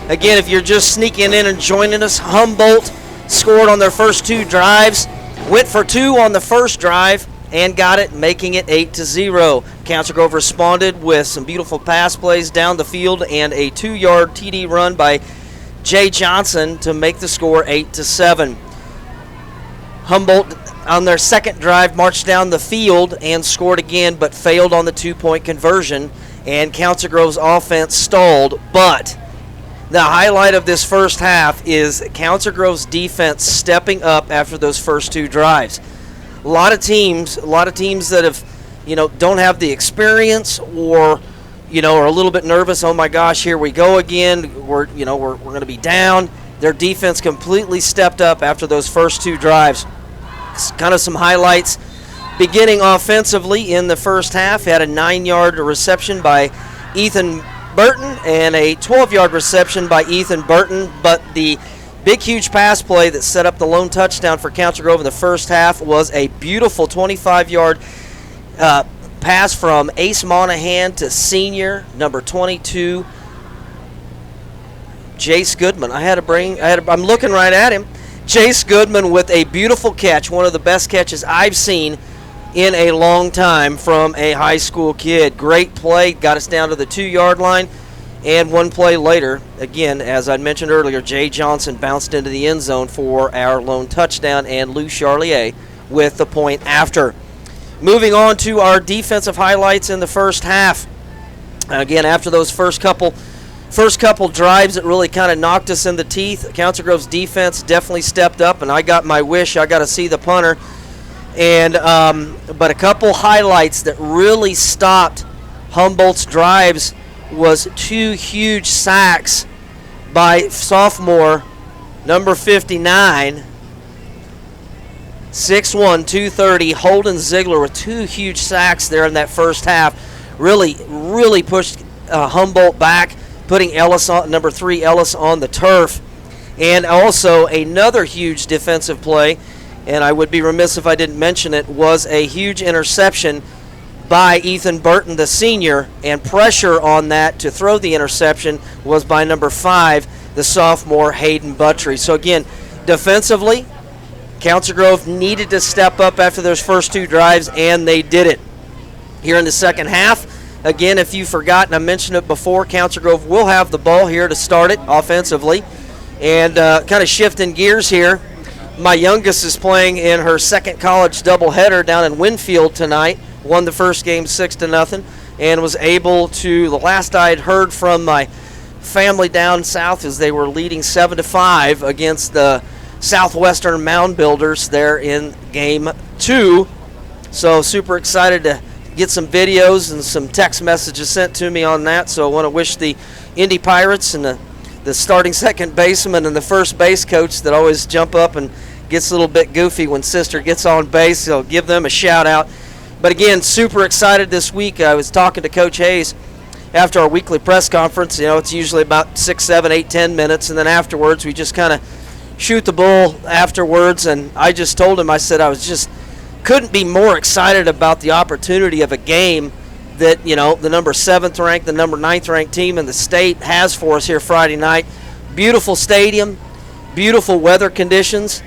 Again, if you're just sneaking in and joining us, Humboldt scored on their first 2 drives, went for 2 on the first drive, and got it, making it 8-0. Council Grove responded with some beautiful pass plays down the field and a 2-yard TD run by Jay Johnson to make the score 8-7. Humboldt, on their second drive, marched down the field and scored again, but failed on the 2-point conversion, and Council Grove's offense stalled. But the highlight of this first half is Council Grove's defense stepping up after those first 2 drives. A lot of teams that have, don't have the experience or, are a little bit nervous. Oh my gosh, here we go again. We're going to be down. Their defense completely stepped up after those first 2 drives. Kind of some highlights. Beginning offensively in the first half, had a 9-yard reception by Ethan Burton and a 12-yard reception by Ethan Burton, but the big, huge pass play that set up the lone touchdown for Council Grove in the first half was a beautiful 25-yard pass from Ace Monahan to senior number 22, Jace Goodman. I'm looking right at him. Jace Goodman with a beautiful catch, one of the best catches I've seen in a long time from a high school kid. Great play, got us down to the 2-yard line, and one play later, again, as I mentioned earlier, Jay Johnson bounced into the end zone for our lone touchdown, and Lou Charlier with the point after. Moving on to our defensive highlights in the first half. Again, after those first couple drives that really kind of knocked us in the teeth, Council Grove's defense definitely stepped up, and I got my wish. I got to see the punter. And but a couple highlights that really stopped Humboldt's drives was 2 huge sacks by sophomore number 59, 6'1", 230, Holden Ziegler, with 2 huge sacks there in that first half. Really pushed Humboldt back, putting number 3 Ellis on the turf. And also another huge defensive play, and I would be remiss if I didn't mention it, was a huge interception by Ethan Burton, the senior, and pressure on that to throw the interception was by number 5, the sophomore Hayden Buttry. So again, defensively, Council Grove needed to step up after those first 2 drives, and they did it. Here in the second half, again, if you've forgotten, I mentioned it before, Council Grove will have the ball here to start it offensively. And kind of shifting gears here, my youngest is playing in her second college doubleheader down in Winfield tonight. Won the first game 6-0, and was able to, the last I had heard from my family down south, is they were leading 7-5 against the Southwestern Mound Builders there in game 2. So super excited to get some videos and some text messages sent to me on that. So I want to wish the Indy Pirates and the starting second baseman and the first base coach that always jump up and gets a little bit goofy when sister gets on base, so give them a shout out. But again, super excited this week. I was talking to Coach Hayes after our weekly press conference. It's usually about 6, 7, 8, 10 minutes, and then afterwards we just kind of shoot the bull afterwards. And I just told him, I said I couldn't be more excited about the opportunity of a game that, the number 7th ranked, the number 9th ranked team in the state has for us here Friday night. Beautiful stadium, beautiful weather conditions.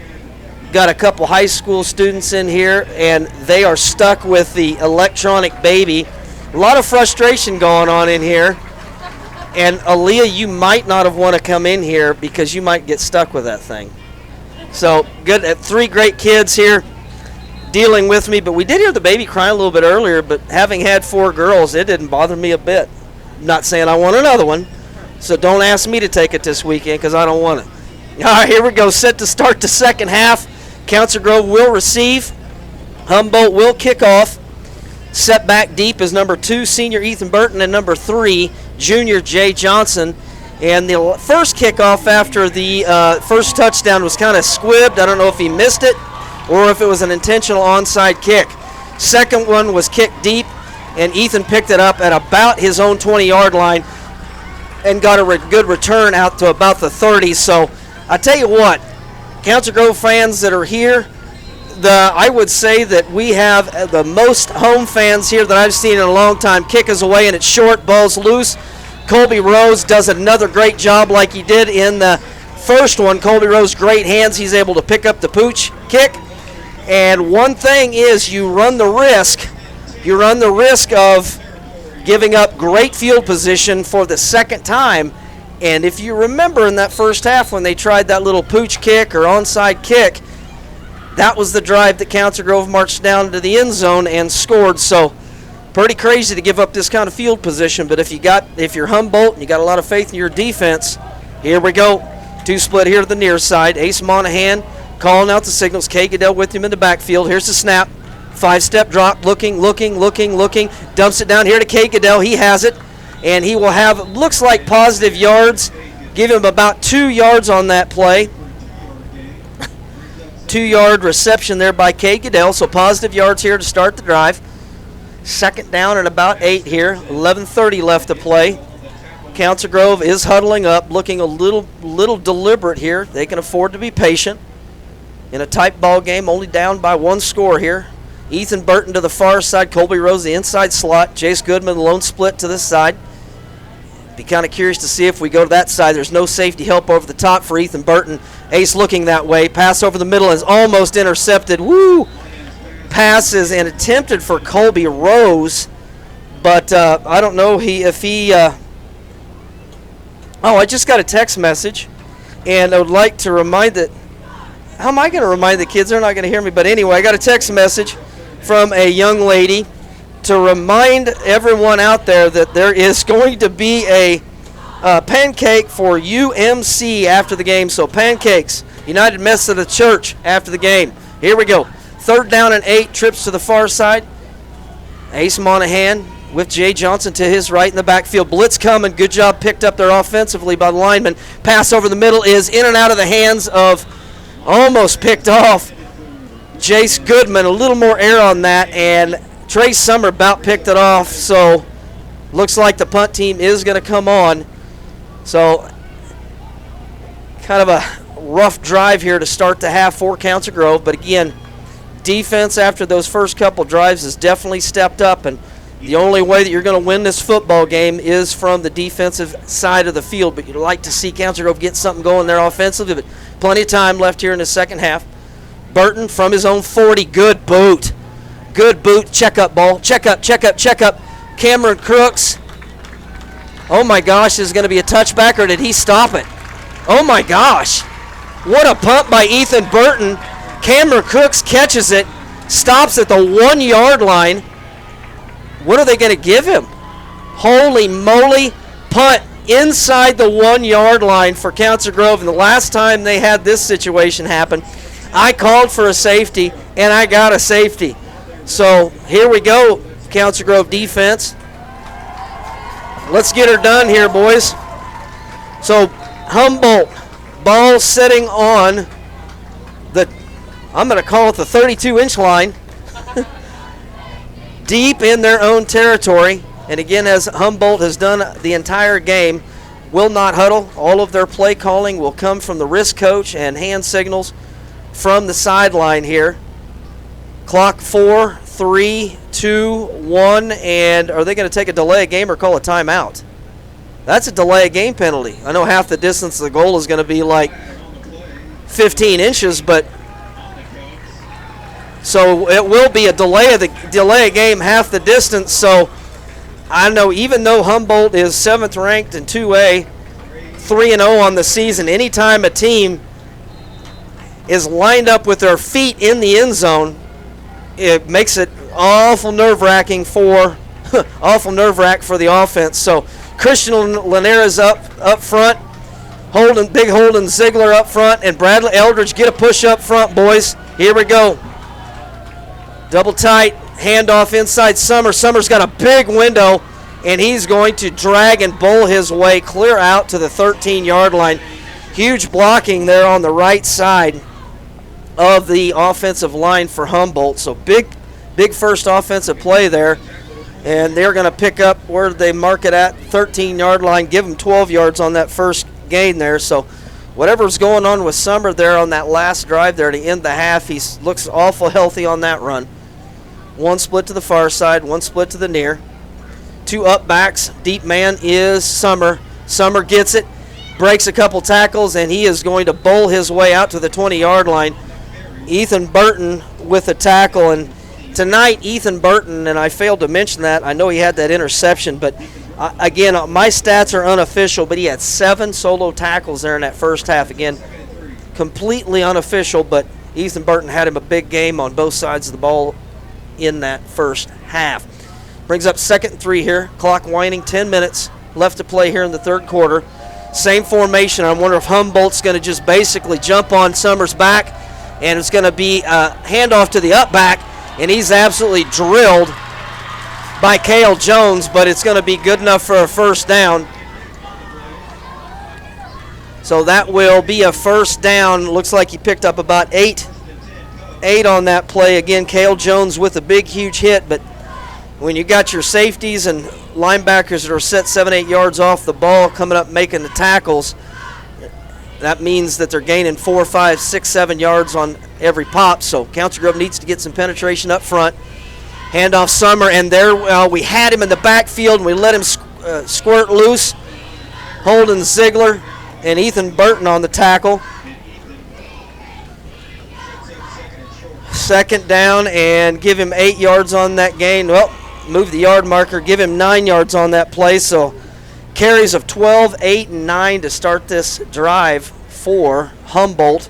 Got a couple high school students in here, and they are stuck with the electronic baby. A lot of frustration going on in here. And Aaliyah, you might not have want to come in here because you might get stuck with that thing. So good, 3 great kids here dealing with me, but we did hear the baby crying a little bit earlier, but having had 4 girls, it didn't bother me a bit. I'm not saying I want another one, so don't ask me to take it this weekend because I don't want it. All right, here we go, set to start the second half. Council Grove will receive. Humboldt will kick off. Set back deep is number 2, senior Ethan Burton, and number 3, junior Jay Johnson. And the first kickoff after the first touchdown was kind of squibbed. I don't know if he missed it or if it was an intentional onside kick. Second one was kicked deep, and Ethan picked it up at about his own 20-yard line and got a good return out to about the 30. So I tell you what, Council Grove fans that are here, I would say that we have the most home fans here that I've seen in a long time. Kick is away, and it's short, ball's loose. Colby Rose does another great job like he did in the first one. Colby Rose, great hands. He's able to pick up the pooch kick. And one thing is you run the risk of giving up great field position for the second time. And if you remember in that first half when they tried that little pooch kick or onside kick, that was the drive that Council Grove marched down to the end zone and scored. So pretty crazy to give up this kind of field position. But if you're Humboldt and you got a lot of faith in your defense, here we go. Two split here to the near side. Ace Monahan calling out the signals. Kay Goodell with him in the backfield. Here's the snap. 5-step drop. Looking. Dumps it down here to Kay Goodell. He has it. And he will have, looks like, positive yards. Give him about 2 yards on that play. 2-yard reception there by Kay Goodell. So positive yards here to start the drive. Second down at about 8 here. 11:30 left to play. Council Grove is huddling up, looking a little deliberate here. They can afford to be patient. In a tight ball game, only down by 1 score here. Ethan Burton to the far side. Colby Rose the inside slot. Jace Goodman lone split to this side. Be kind of curious to see if we go to that side. There's no safety help over the top for Ethan Burton. Ace looking that way. Pass over the middle is almost intercepted. Woo! Passes and attempted for Colby Rose, but I don't know if he. Oh, I just got a text message, and I would like to remind that. How am I going to remind the kids? They're not going to hear me. But anyway, I got a text message from a young lady to remind everyone out there that there is going to be a pancake for UMC after the game. So pancakes, United Methodist Church after the game. Here we go. Third down and 8, trips to the far side. Ace Monahan with Jay Johnson to his right in the backfield. Blitz coming. Good job picked up there offensively by the lineman. Pass over the middle is in and out of the hands of, almost picked off, Jace Goodman. A little more air on that, and Trey Summer about picked it off. So looks like the punt team is going to come on. So kind of a rough drive here to start the half for Council Grove. But again, defense after those first couple drives has definitely stepped up, and the only way that you're going to win this football game is from the defensive side of the field. But you'd like to see Council Grove get something going there offensively, but plenty of time left here in the second half. Burton from his own 40, good boot. Check up ball, check up. Cameron Crooks. Oh my gosh, this is going to be a touchback, or did he stop it? Oh my gosh, what a pump by Ethan Burton. Cameron Crooks catches it, stops at the 1-yard line. What are they going to give him? Holy moly, punt inside the 1-yard line for Council Grove. And the last time they had this situation happen, I called for a safety, and I got a safety. So here we go, Council Grove defense. Let's get her done here, boys. So Humboldt, ball sitting on the, I'm going to call it the 32-inch line, deep in their own territory. And again, as Humboldt has done the entire game, will not huddle. All of their play calling will come from the wrist coach and hand signals from the sideline here. Clock 4, 3, 2, 1, and are they going to take a delay of game or call a timeout? That's a delay of game penalty. I know half the distance of the goal is going to be like 15 inches, but so it will be a delay of game half the distance. So I know even though Humboldt is 7th ranked in 2A, 3-0 on the season, anytime a team is lined up with their feet in the end zone, it makes it awful nerve-wracking for the offense. So Christian Linares up front, Big Holden Ziegler up front, and Bradley Eldridge get a push up front, boys. Here we go. Double tight, handoff inside Summer. Summer's got a big window, and he's going to drag and bowl his way clear out to the 13-yard line. Huge blocking there on the right side of the offensive line for Humboldt. So big first offensive play there. And they're going to pick up where they mark it at, 13-yard line, give them 12 yards on that first gain there. So whatever's going on with Summer there on that last drive there to end the half, he looks awful healthy on that run. One split to the far side, one split to the near. two up backs. Deep man is Summer. Summer gets it, breaks a couple tackles, and he is going to bowl his way out to the 20-yard line. Ethan Burton with a tackle, and tonight Ethan Burton, and I failed to mention that, I know he had that interception, but again, my stats are unofficial, but he had 7 solo tackles there in that first half. Again, completely unofficial, but Ethan Burton had him a big game on both sides of the ball in that first half. Brings up 2nd and 3 here. Clock winding, 10 minutes left to play here in the third quarter. Same formation. I wonder if Humboldt's going to just basically jump on Summers' back, and it's going to be a handoff to the up back, and he's absolutely drilled by Cale Jones, but it's going to be good enough for a first down. So that will be a first down. Looks like he picked up about 8 on that play. Again, Cale Jones with a big, huge hit, but when you got your safeties and linebackers that are set 7-8 yards off the ball coming up making the tackles, that means that they're gaining 4, 5, 6, 7 yards on every pop. So Council Grove needs to get some penetration up front. Handoff Summer, and there we had him in the backfield, and we let him squirt loose. Holden Ziegler and Ethan Burton on the tackle. Second down, and give him 8 yards on that gain. Well, move the yard marker, give him 9 yards on that play. So carries of 12, 8, and 9 to start this drive for Humboldt.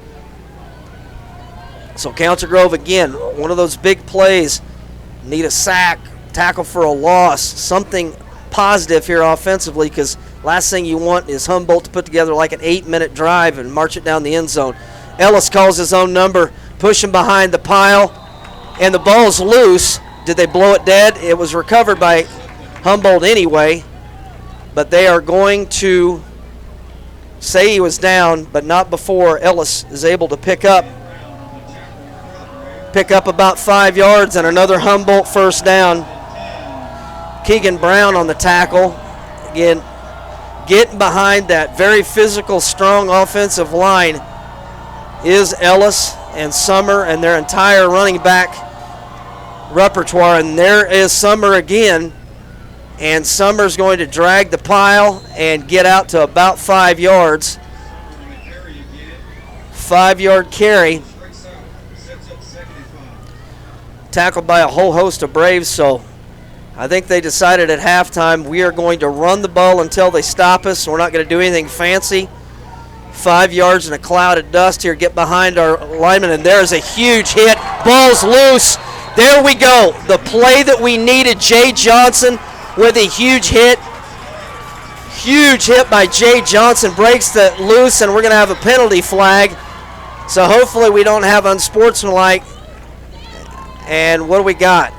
So Council Grove, again, one of those big plays. Need a sack, tackle for a loss, something positive here offensively, because last thing you want is Humboldt to put together like an 8-minute drive and march it down the end zone. Ellis calls his own number, pushing behind the pile, and the ball's loose. Did they blow it dead? It was recovered by Humboldt anyway, but they are going to say he was down, but not before Ellis is able to pick up about 5 yards, and another Humboldt first down. Keegan Brown on the tackle. Again, getting behind that very physical, strong offensive line is Ellis and Summer and their entire running back repertoire. And there is Summer again, and Summer's going to drag the pile and get out to about 5 yards. 5-yard carry. Tackled by a whole host of Braves, so I think they decided at halftime we are going to run the ball until they stop us. We're not going to do anything fancy. 5 yards in a cloud of dust here. Get behind our lineman, and there's a huge hit. Ball's loose. There we go. The play that we needed. Jay Johnson with a huge hit. Huge hit by Jay Johnson. Breaks the loose, and we're going to have a penalty flag. So hopefully we don't have unsportsmanlike. And what do we got?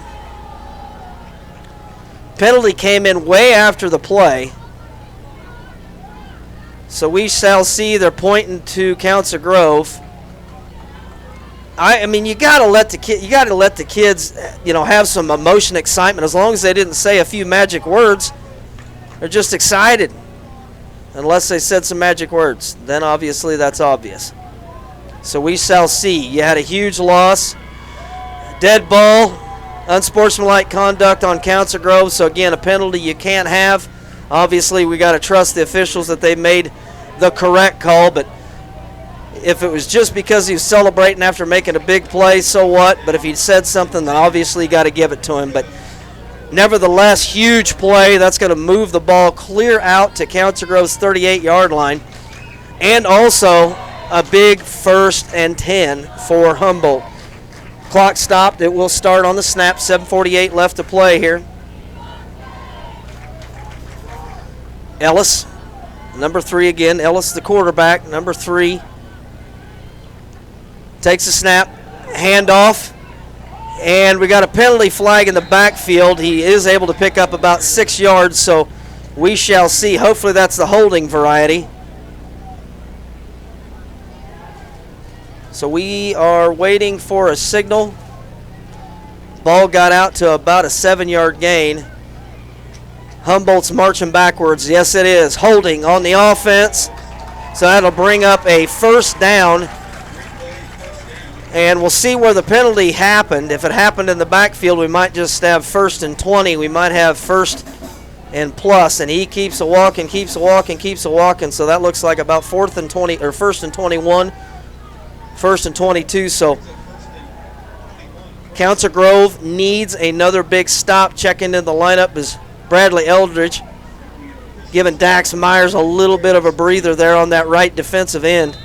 Penalty came in way after the play. So we shall see. They're pointing to Council Grove. I mean, you gotta let the kids, have some emotion, excitement. As long as they didn't say a few magic words, they're just excited. Unless they said some magic words, then obviously that's obvious. So we shall see. You had a huge loss. Dead ball, unsportsmanlike conduct on Council Grove. So again, a penalty you can't have. Obviously, we got to trust the officials that they made the correct call. But if it was just because he was celebrating after making a big play, so what? But if he said something, then obviously you got to give it to him. But nevertheless, huge play. That's going to move the ball clear out to Council Grove's 38-yard line, and also a big 1st and 10 for Humboldt. Clock stopped. It will start on the snap. 7:48 left to play here. Ellis, number 3 again. Ellis, the quarterback, number 3. Takes a snap. Handoff. And we got a penalty flag in the backfield. He is able to pick up about 6 yards, so we shall see. Hopefully that's the holding variety. So we are waiting for a signal. Ball got out to about a 7-yard gain. Humboldt's marching backwards. Yes, it is. Holding on the offense. So that'll bring up a first down. And we'll see where the penalty happened. If it happened in the backfield, we might just have 1st and 20. We might have 1st and plus, and he keeps a walking, keeps a walking, keeps a walking. So that looks like about 4th and 20 or 1st and 21, 1st and 22. So Council Grove needs another big stop. Checking in the lineup is Bradley Eldridge, giving Dax Myers a little bit of a breather there on that right defensive end.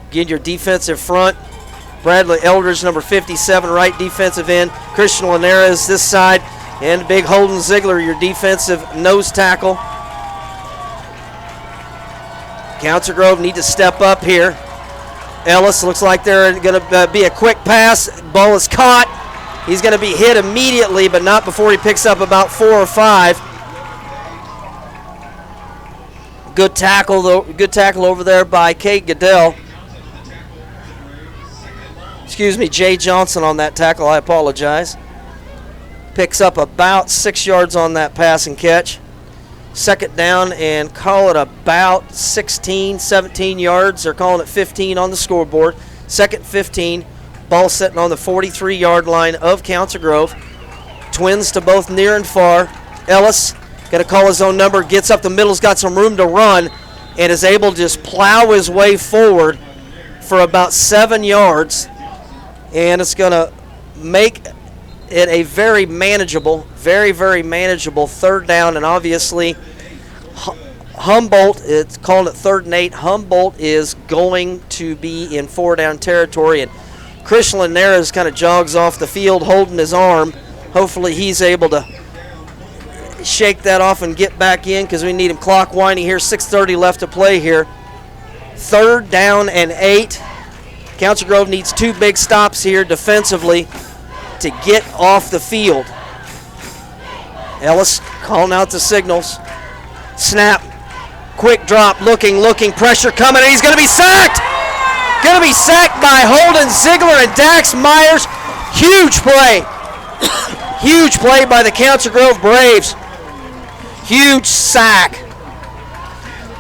Again, your defensive front, Bradley Eldridge, number 57, right defensive end. Christian Linares this side, and big Holden Ziegler, your defensive nose tackle. Council Grove need to step up here. Ellis looks like they're going to be a quick pass. Ball is caught. He's going to be hit immediately, but not before he picks up about 4 or 5. Good tackle, though. Good tackle over there by Kate Goodell. Excuse me, Jay Johnson on that tackle. I apologize. Picks up about 6 yards on that pass and catch. Second down and call it about 16, 17 yards. They're calling it 15 on the scoreboard. Second 15. Ball sitting on the 43-yard line of Council Grove. Twins to both near and far. Ellis going to call his own number. Gets up the middle's got some room to run and is able to just plow his way forward for about 7 yards. And it's going to make it a very manageable, very, very manageable third down. And obviously, Humboldt, it's calling it 3rd and 8. Humboldt is going to be in 4-down territory. And Christian Linares kind of jogs off the field holding his arm. Hopefully he's able to shake that off and get back in because we need him clock winding here. 6:30 left to play here. 3rd down and 8. Council Grove needs 2 big stops here defensively to get off the field. Ellis calling out the signals. Snap. Quick drop. Looking. Pressure coming, and he's going to be sacked. Going to be sacked by Holden Ziegler and Dax Myers. Huge play. Huge play by the Council Grove Braves. Huge sack.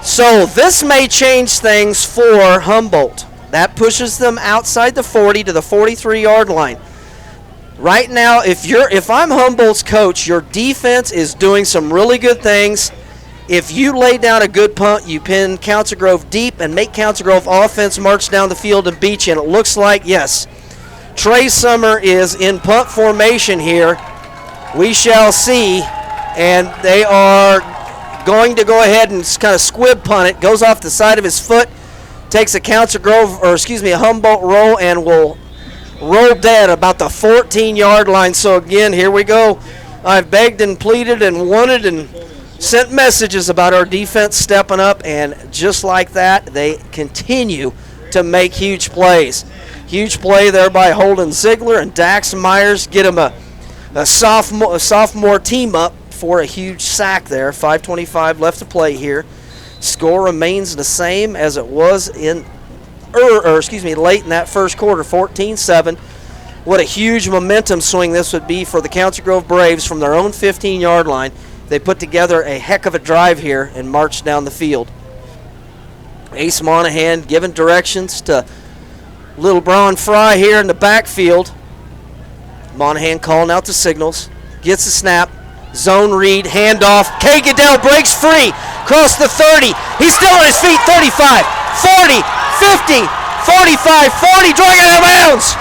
So this may change things for Humboldt. That pushes them outside the 40 to the 43-yard line. Right now, if I'm Humboldt's coach, your defense is doing some really good things. If you lay down a good punt, you pin Council Grove deep and make Council Grove offense march down the field and beat you. And it looks like, yes, Trey Summer is in punt formation here. We shall see. And they are going to go ahead and kind of squib punt it. Goes off the side of his foot. Takes a a Humboldt roll and will roll dead about the 14-yard line. So again, here we go. I've begged and pleaded and wanted and sent messages about our defense stepping up, and just like that, they continue to make huge plays. Huge play there by Holden Ziegler, and Dax Myers get him a sophomore team up for a huge sack there. 5:25 left to play here. Score remains the same as it was late in that first quarter, 14-7. What a huge momentum swing this would be for the Council Grove Braves from their own 15-yard line. They put together a heck of a drive here and marched down the field. Ace Monahan giving directions to little Braun Fry here in the backfield. Monahan calling out the signals. Gets the snap. Zone read, handoff. Kay Goodell breaks free. Across the 30. He's still on his feet. 35, 40, 50, 45, 40. Drawing out of bounds.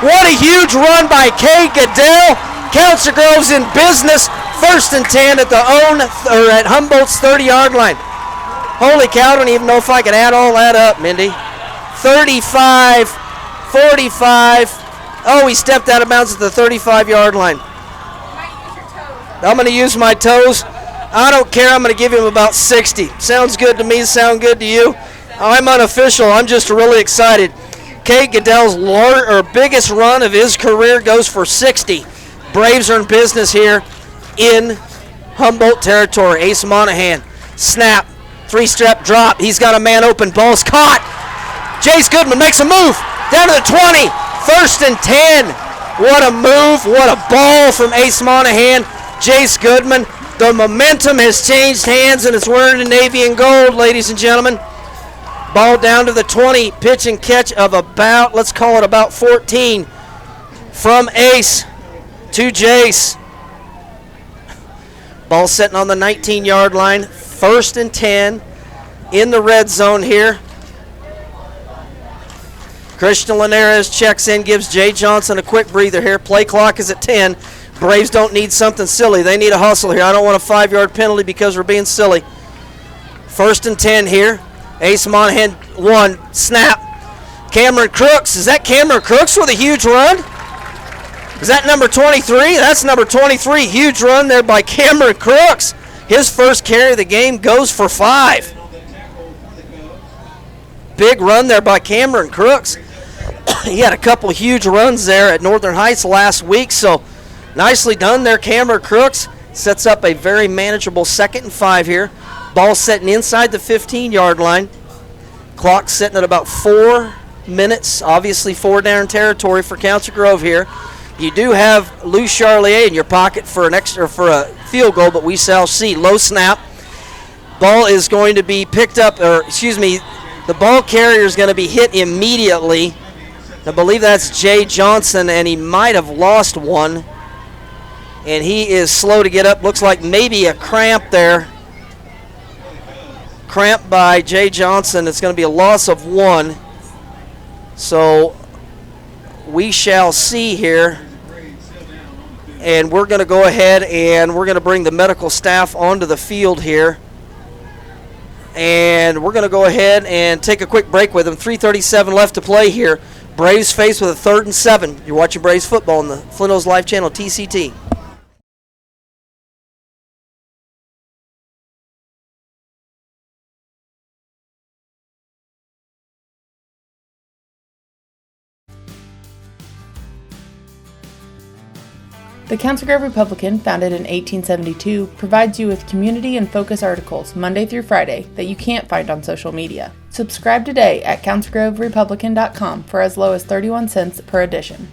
What a huge run by Kay Goodell. Council Grove's in business. 1st and 10 at Humboldt's 30-yard line. Holy cow, I don't even know if I can add all that up, Mindy. 35, 45. Oh, he stepped out of bounds at the 35-yard line. I'm going to use my toes. I don't care. I'm going to give him about 60. Sounds good to me. Sound good to you? I'm unofficial. I'm just really excited. Kate Goodell's biggest run of his career goes for 60. Braves are in business here in Humboldt territory. Ace Monahan. Snap. 3-step drop. He's got a man open. Ball's caught. Jace Goodman makes a move. Down to the 20. 1st and 10. What a move. What a ball from Ace Monahan. Jace Goodman. The momentum has changed hands, and it's wearing the navy and gold, ladies and gentlemen. Ball down to the 20. Pitch and catch of about, let's call it about 14. From Ace to Jace. Ball sitting on the 19-yard line. 1st and 10 in the red zone here. Christian Linares checks in, gives Jay Johnson a quick breather here. Play clock is at 10. Braves don't need something silly. They need a hustle here. I don't want a 5-yard penalty because we're being silly. 1st and 10 here. Ace Monahan, 1, snap. Cameron Crooks. Is that Cameron Crooks with a huge run? Is that number 23? That's number 23. Huge run there by Cameron Crooks. His first carry of the game goes for 5. Big run there by Cameron Crooks. He had a couple huge runs there at Northern Heights last week, so nicely done there, Cameron Crooks. Sets up a very manageable 2nd and 5 here. Ball setting inside the 15-yard line. Clock sitting at about 4 minutes. Obviously 4 down territory for Council Grove here. You do have Lou Charlier in your pocket for a field goal, but we shall see. Low snap. Ball is going to be picked up, the ball carrier is going to be hit immediately. I believe that's Jay Johnson, and he might have lost one. And he is slow to get up. Looks like maybe a cramp there. Cramp by Jay Johnson. It's going to be a loss of 1. So we shall see here. And we're going to go ahead and we're going to bring the medical staff onto the field here. And we're going to go ahead and take a quick break with them. 3:37 left to play here. Braves faced with a 3rd and 7. You're watching Braves football on the Flint Hills Live channel, TCT. The Council Grove Republican, founded in 1872, provides you with community and focus articles Monday through Friday that you can't find on social media. Subscribe today at councilgroverepublican.com for as low as 31 cents per edition.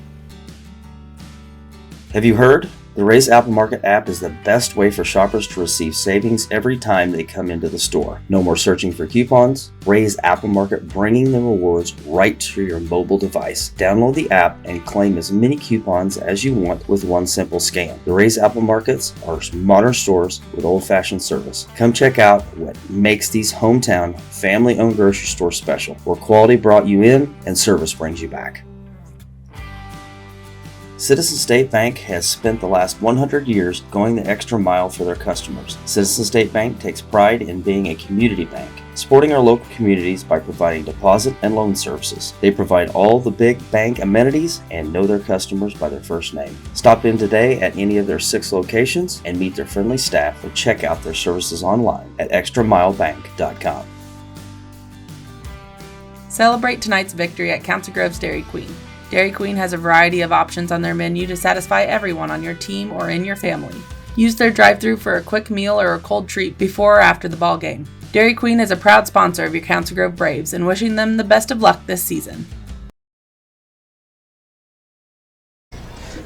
Have you heard? The Ray's Apple Market app is the best way for shoppers to receive savings every time they come into the store. No more searching for coupons. Ray's Apple Market bringing the rewards right to your mobile device. Download the app and claim as many coupons as you want with one simple scan. The Ray's Apple Markets are modern stores with old-fashioned service. Come check out what makes these hometown, family-owned grocery stores special, where quality brought you in and service brings you back. Citizen State Bank has spent the last 100 years going the extra mile for their customers. Citizen State Bank takes pride in being a community bank, supporting our local communities by providing deposit and loan services. They provide all the big bank amenities and know their customers by their first name. Stop in today at any of their 6 locations and meet their friendly staff or check out their services online at extramilebank.com. Celebrate tonight's victory at Council Grove's Dairy Queen. Dairy Queen has a variety of options on their menu to satisfy everyone on your team or in your family. Use their drive-thru for a quick meal or a cold treat before or after the ball game. Dairy Queen is a proud sponsor of your Council Grove Braves and wishing them the best of luck this season.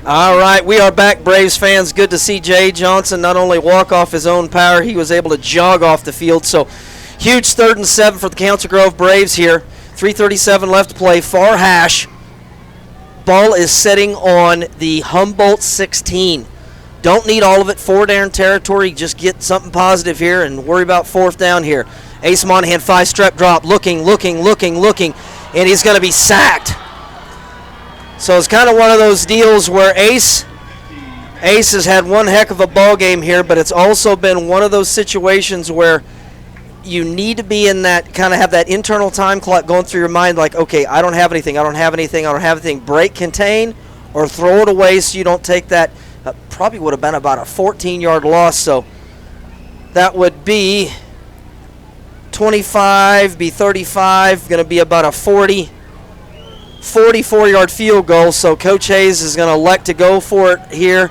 All right, we are back, Braves fans. Good to see Jay Johnson not only walk off his own power, he was able to jog off the field. So huge 3rd and 7 for the Council Grove Braves here. 3:37 left to play, far hash. Ball is sitting on the Humboldt 16. Don't need all of it. 4 down territory. Just get something positive here and worry about 4th down here. Ace Monahan, 5-step drop. Looking. And he's going to be sacked. So it's kind of one of those deals where Ace has had one heck of a ball game here, but it's also been one of those situations where you need to be in that, kind of have that internal time clock going through your mind like, okay, I don't have anything. Break, contain, or throw it away so you don't take that. Probably would have been about a 14-yard loss, so that would be 25, be 35, going to be about a 44-yard field goal, so Coach Hayes is going to elect to go for it here.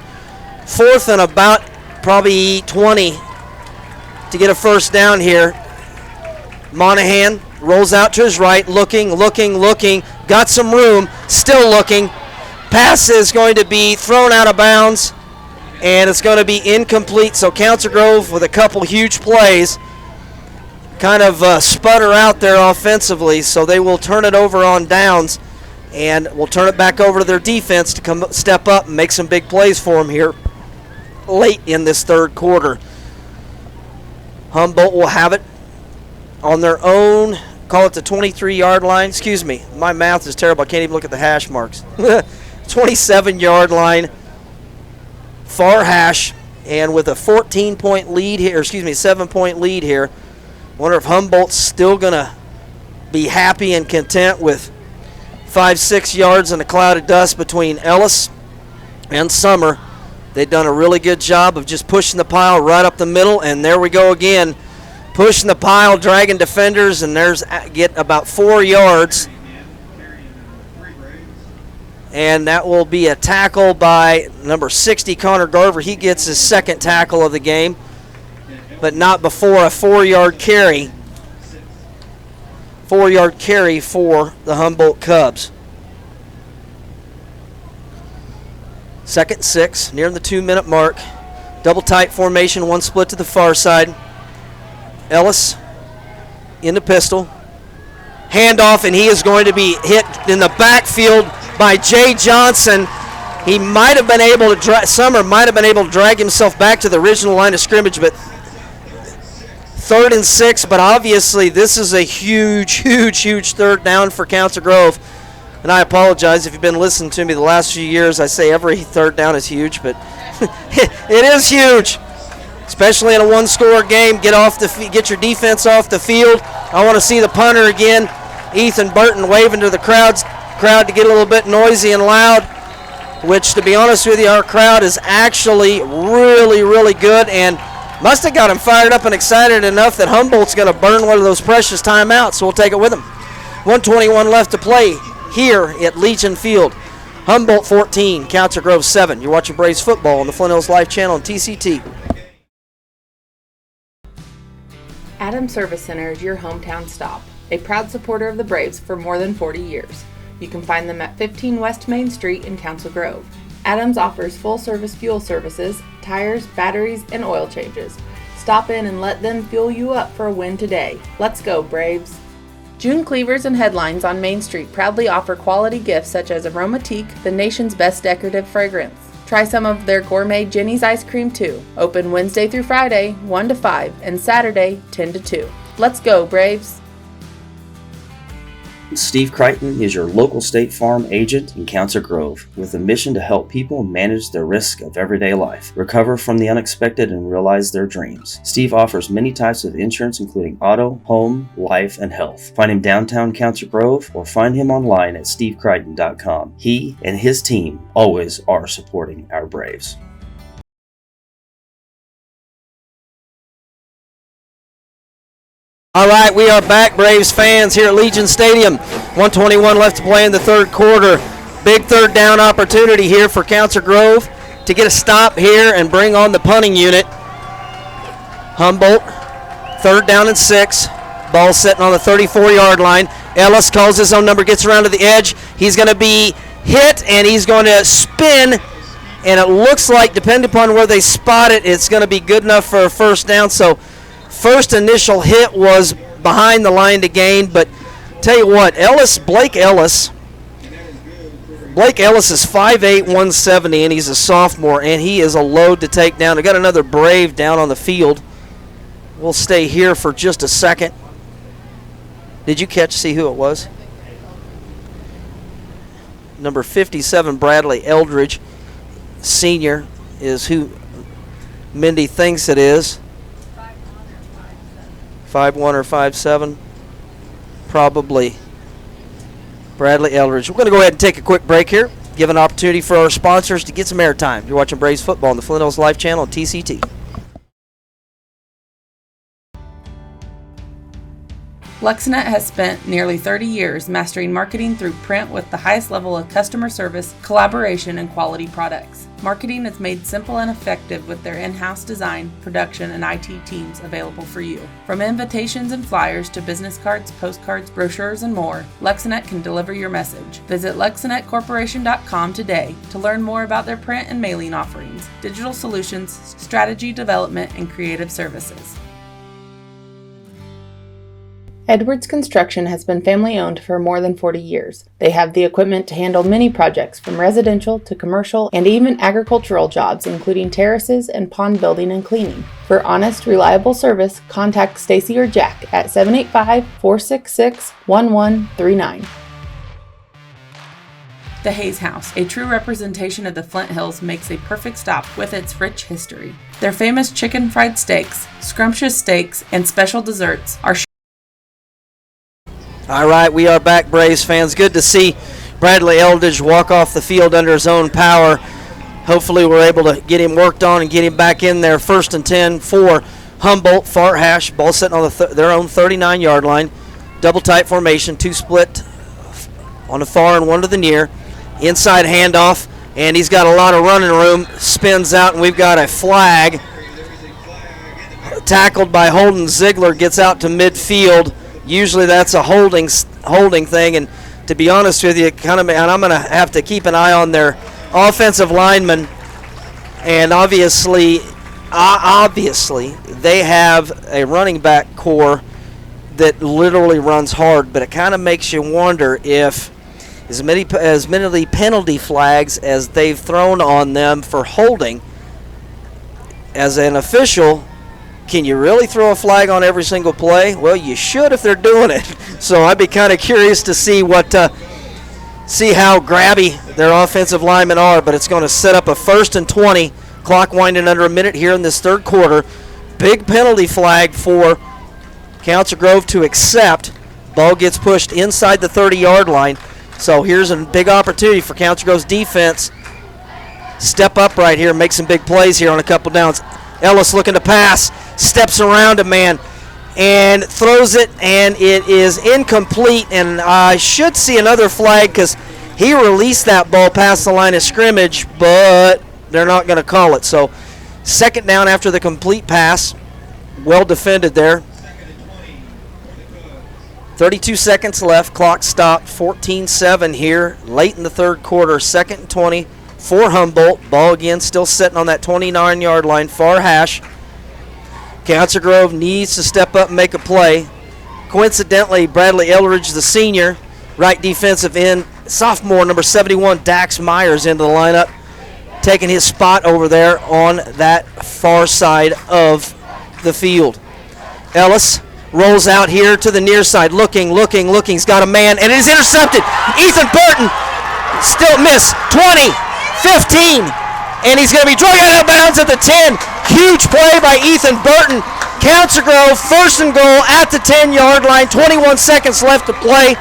4th and about probably 20 to get a 1st down here. Monahan rolls out to his right, looking, got some room, still looking. Pass is going to be thrown out of bounds, and it's going to be incomplete. So Council Grove with a couple huge plays kind of sputter out there offensively, so they will turn it over on downs, and we'll turn it back over to their defense to step up and make some big plays for them here late in this 3rd quarter. Humboldt will have it on their own, call it the 23-yard line. Excuse me, my math is terrible. I can't even look at the hash marks. 27-yard line, far hash, and with a 14-point lead here, 7-point lead here. Wonder if Humboldt's still going to be happy and content with 5-6 yards in a cloud of dust between Ellis and Summer. They've done a really good job of just pushing the pile right up the middle, and there we go again. Pushing the pile, dragging defenders, and there's get about 4 yards. And that will be a tackle by number 60, Connor Garver. He gets his second tackle of the game, but not before a 4-yard carry. 4-yard carry for the Humboldt Cubs. 2nd and 6, near the 2-minute mark. Double tight formation, one split to the far side. Ellis in the pistol. Handoff, and he is going to be hit in the backfield by Jay Johnson. He might have been able to Summer might have been able to drag himself back to the original line of scrimmage, but 3rd and 6, but obviously this is a huge 3rd down for Council Grove. And I apologize if you've been listening to me the last few years. I say every 3rd down is huge, but it is huge, especially in a one-score game. Get your defense off the field. I want to see the punter again, Ethan Burton, waving to the crowd to get a little bit noisy and loud, which, to be honest with you, our crowd is actually really good and must have got him fired up and excited enough that Humboldt's going to burn one of those precious timeouts, so we'll take it with him. 1:21 left to play here at Legion Field. Humboldt 14, Council Grove 7. You're watching Braves football on the Flint Hills Live channel on TCT. Adams Service Center is your hometown stop, a proud supporter of the Braves for more than 40 years. You can find them at 15 West Main Street in Council Grove. Adams offers full-service fuel services, tires, batteries, and oil changes. Stop in and let them fuel you up for a win today. Let's go, Braves! June Cleavers and Headlines on Main Street proudly offer quality gifts such as Aromatique, the nation's best decorative fragrance. Try some of their gourmet Jenny's ice cream too. Open Wednesday through Friday, 1 to 5, and Saturday, 10 to 2. Let's go, Braves! Steve Crichton is your local State Farm agent in Council Grove with a mission to help people manage the risk of everyday life, recover from the unexpected, and realize their dreams. Steve offers many types of insurance including auto, home, life, and health. Find him downtown Council Grove or find him online at stevecrichton.com. He and his team always are supporting our Braves. All right, we are back, Braves fans, here at Legion Stadium. 1:21 left to play in the 3rd quarter. Big 3rd down opportunity here for Council Grove to get a stop here and bring on the punting unit. Humboldt, 3rd down and 6. Ball sitting on the 34-yard line. Ellis calls his own number, gets around to the edge. He's going to be hit, and he's going to spin. And it looks like, depending upon where they spot it, it's going to be good enough for a 1st down. So first initial hit was behind the line to gain, but tell you what, Blake Ellis is 5'8", 170, and he's a sophomore, and he is a load to take down. We got another Brave down on the field. We'll stay here for just a second. Did you see who it was? Number 57, Bradley Eldridge, senior, is who Mindy thinks it is. 5'1" or 5'7", probably Bradley Eldridge. We're going to go ahead and take a quick break here, give an opportunity for our sponsors to get some airtime. You're watching Braves football on the Flint Hills Live channel on TCT. LexNet has spent nearly 30 years mastering marketing through print with the highest level of customer service, collaboration, and quality products. Marketing is made simple and effective with their in-house design, production, and IT teams available for you. From invitations and flyers to business cards, postcards, brochures, and more, LexNet can deliver your message. Visit LexNetCorporation.com today to learn more about their print and mailing offerings, digital solutions, strategy development, and creative services. Edwards Construction has been family-owned for more than 40 years. They have the equipment to handle many projects, from residential to commercial and even agricultural jobs, including terraces and pond building and cleaning. For honest, reliable service, contact Stacy or Jack at 785-466-1139. The Hayes House, a true representation of the Flint Hills, makes a perfect stop with its rich history. Their famous chicken fried steaks, scrumptious steaks, and special desserts are All right, we are back, Braves fans. Good to see Bradley Eldridge walk off the field under his own power. Hopefully we're able to get him worked on and get him back in there. 1st and 10 for Humboldt. Far hash, ball sitting on their own 39-yard line. Double tight formation, 2 split on the far and 1 to the near. Inside handoff, and he's got a lot of running room. Spins out, and we've got a flag. Tackled by Holden Ziegler, gets out to midfield. Usually that's a holding thing, and to be honest with you, and I'm going to have to keep an eye on their offensive linemen. And obviously, they have a running back core that literally runs hard, but it kind of makes you wonder if as many penalty flags as they've thrown on them for holding, as an official, can you really throw a flag on every single play? Well, you should if they're doing it. So I'd be kind of curious to see see how grabby their offensive linemen are. But it's going to set up a 1st and 20. Clock winding under a minute here in this third quarter. Big penalty flag for Council Grove to accept. Ball gets pushed inside the 30-yard line. So here's a big opportunity for Council Grove's defense. Step up right here and make some big plays here on a couple downs. Ellis looking to pass, steps around a man, and throws it, and it is incomplete. And I should see another flag because he released that ball past the line of scrimmage, but they're not going to call it. So 2nd down after the complete pass. Well defended there. 32 seconds left. Clock stopped. 14-7 here late in the third quarter. 2nd and 20 for Humboldt. Ball again still sitting on that 29-yard line. Far hash. Council Grove needs to step up and make a play. Coincidentally, Bradley Eldridge, the senior, right defensive end, sophomore, number 71, Dax Myers into the lineup, taking his spot over there on that far side of the field. Ellis rolls out here to the near side, looking. He's got a man, and it is intercepted. Ethan Burton still missed. 20, 15, and he's going to be dragged out of bounds at the 10. Huge play by Ethan Burton. Council Grove, 1st and goal at the 10-yard line. 21 seconds left to play.